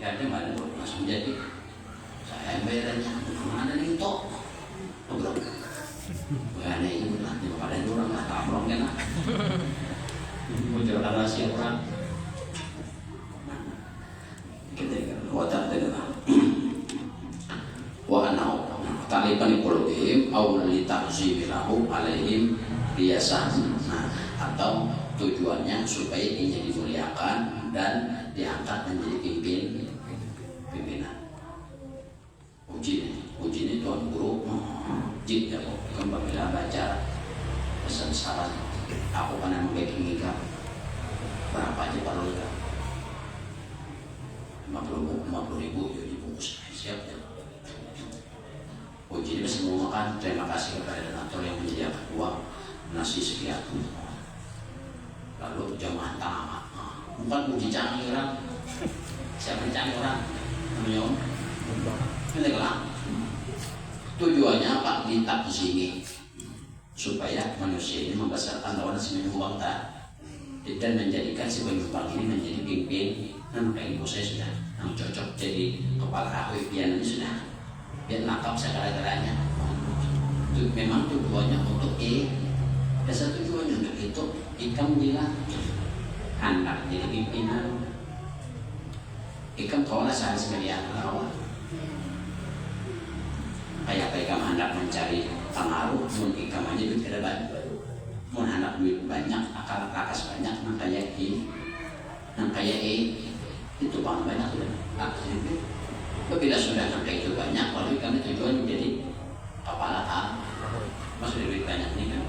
kan dia mana langsung jadi saya yang bayarannya mana nih toh belum bayarnya ini lah di pada orang lah tabrong kan lah bocorkan rahasia orang kita wadah dengan wa anau taliban qulubihim aw li ta'zimilahu alaihim biasa. Nah, atau tujuannya supaya dia dimuliakan dan diangkat menjadi pimpinan. Uji ini tuan guru uji ya kok kembali baca pesan saran aku pernah membagi nikah berapa aja perlu nikah 50.000 jadi bungkus siap ya. Uji ini semua makan. Terima kasih kepada donatur yang menyediakan uang nasi sekian. Lalu jamaah tamat. Bukan uji canggih orang. Siapa yang canggih orang? Namanya ini lah. Tujuannya apa? Ditak sini supaya manusia ini membesarkan lawan si penyumbang dan menjadikan si penyumbang ini menjadi pimpin. Dan kayak ibu saya sudah yang cocok jadi kepala aku ini sudah. Biar nakap segala-galanya. Itu memang tujuannya untuk dasar tujuannya untuk itu ikam bilang hendak jadi pimpinan ikam tolak sehari sekalian lawan kayak ikam hendak mencari pengaruh mun ikam aja duit kada banyak mun hendak duit banyak akal rakas banyak nang kayak itu bang banyak sudah bila sudah sampai itu banyak, lalu kami tujuan menjadi kepala masuk duit banyak nih kan.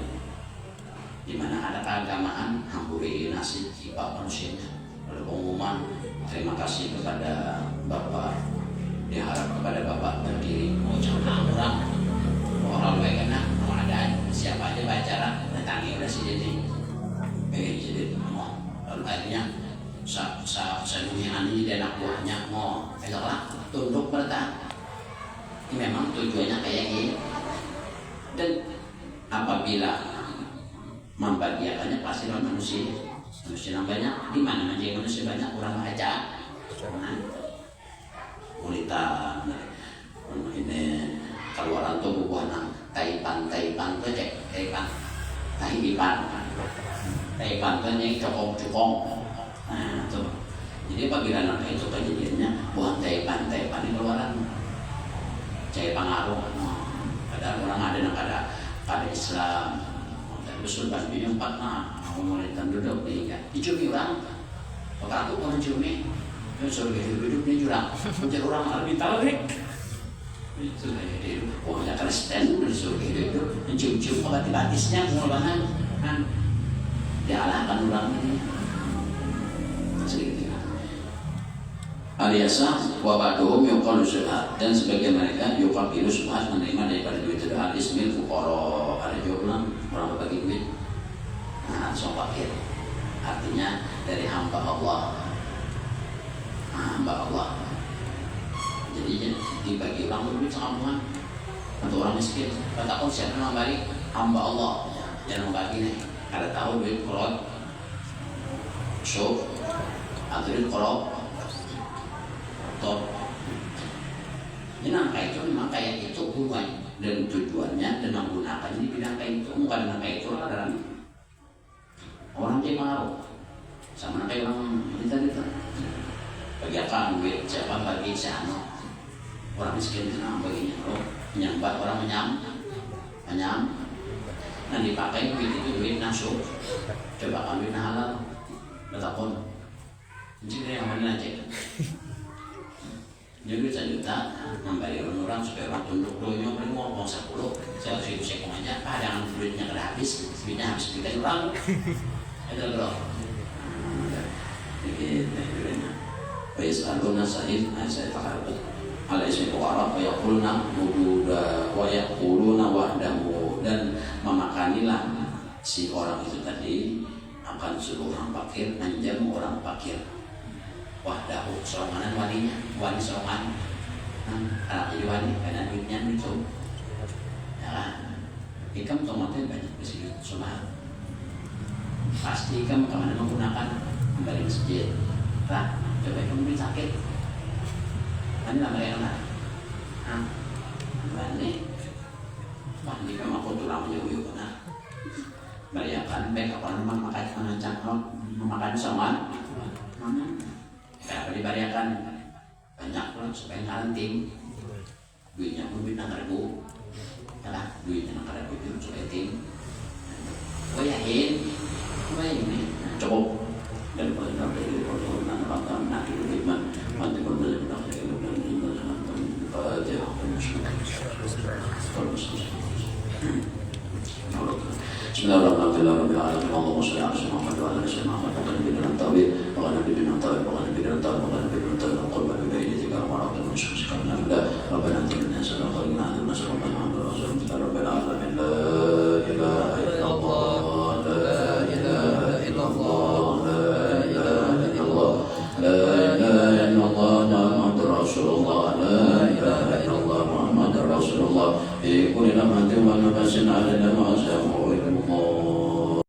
Di mana ada keagamaan, hampuri nasib jiwa manusianya. Lalu pengumuman, terima kasih kepada Bapak, diharap kepada Bapak berdiri, jangan orang baik enak, ada siapa aja pacaran datangi udah si jadi pengen jadi mau lalu akhirnya dunia ini dan anak buahnya mau besoklah tunduk mereka. Ini memang tujuannya kayak gini. Dan apabila membahagiakannya pasti manusia yang banyak. Di mana aja manusia banyak orang baca. Kulitan ini keluaran tuh bubuhan taipan tuh cek taipan tuh yang cokong. Nah tuh. Jadi apabila anak itu kejadiannya buat taipan ini keluaran cek pengaruh. Padahal orang ada Islam. Tapi sultan bingung partner pemerintahan duduk nih ya. Dicumi orang. Kalau aku orang cumi. Suruh hidup ini jurang, mencari orang lebih tahu deh. Itu jadi, wah ya Kristen disuruh hidup, mencium-cium obat-obatisnya pengorbanan, kan? Dialahkan orang ini. Sedikit. Aliasa wabaduhum yuqalu subhat dan sebagian mereka yuqabilu subhat menerima daripada duit itu al-ismil fuqara ada juga orang berbagi duit. Nah, soal fakir. Artinya dari hamba Allah. Hamba Allah. Jadi dibagi orang duit sama atau orang miskin. Kata kau siapa yang membagi? Hamba Allah. Jangan membagi nih. Ada tahu duit kolot, show, atau duit kolot, top. Ini nangka itu memang kayak itu hubungan dan tujuannya dan menggunakannya di bidang kayak itu. Bukan nangka itu adalah orang yang mau sama kayak orang kita. Bagi apa duit siapa bagi siapa orang miskin itu baginya lo menyambat orang menyam nah dipakai duit itu duit nasuh coba kan duit halal betakon jadi yang mana aja jadi 1 juta membayar orang supaya orang tunduk dulunya beri ngomong 10 saya harus hidup sekong aja jangan duitnya kada habis duitnya habis kita orang itu bro jadi Fayas'aluna sa'id saya takarabut ala ismi fuqara wa yaquluna wujuda wa yaquluna wahdahu dan memakanilah si orang itu tadi akan suruh orang fakir menjamu orang fakir wahdahu seronganan walinya wali serongan anak jadi wali karena duitnya itu ya kan ikam tomatnya banyak di sini semua pasti ikam kemana menggunakan kembali masjid lah coba kamu beri sakit ini lah mereka lah ini kamu aku tulang yuk beriakan baik apa nama makan sama kenapa dibariakan banyak lah supaya ngalenting duitnya pun duit nangkar ribu ya duitnya nangkar ribu itu supaya tim oh yakin oh ini cukup dan pada dari perjalanan rata nanti iman nanti berbeda Bismillahirrahmanirrahim. Allahumma shalli ala sayyidina Muhammad wa ala ali sayyidina Muhammad wa nabi dan tawil wa nabi dan tawil wa nabi dan tawil wa nabi dan tawil wa qurba bi bayyinatika wa rahmatin wa shukran lillah rabbana atina hasanatan wa qina adhaban nar subhana rabbika rabbil alamin la ilaha illallah la ilaha illallah la ilaha illallah Muhammadur Rasulullah la ilaha illallah Muhammadur Rasulullah bi kulli nafsin wa nafasin 'ala al-ma'asam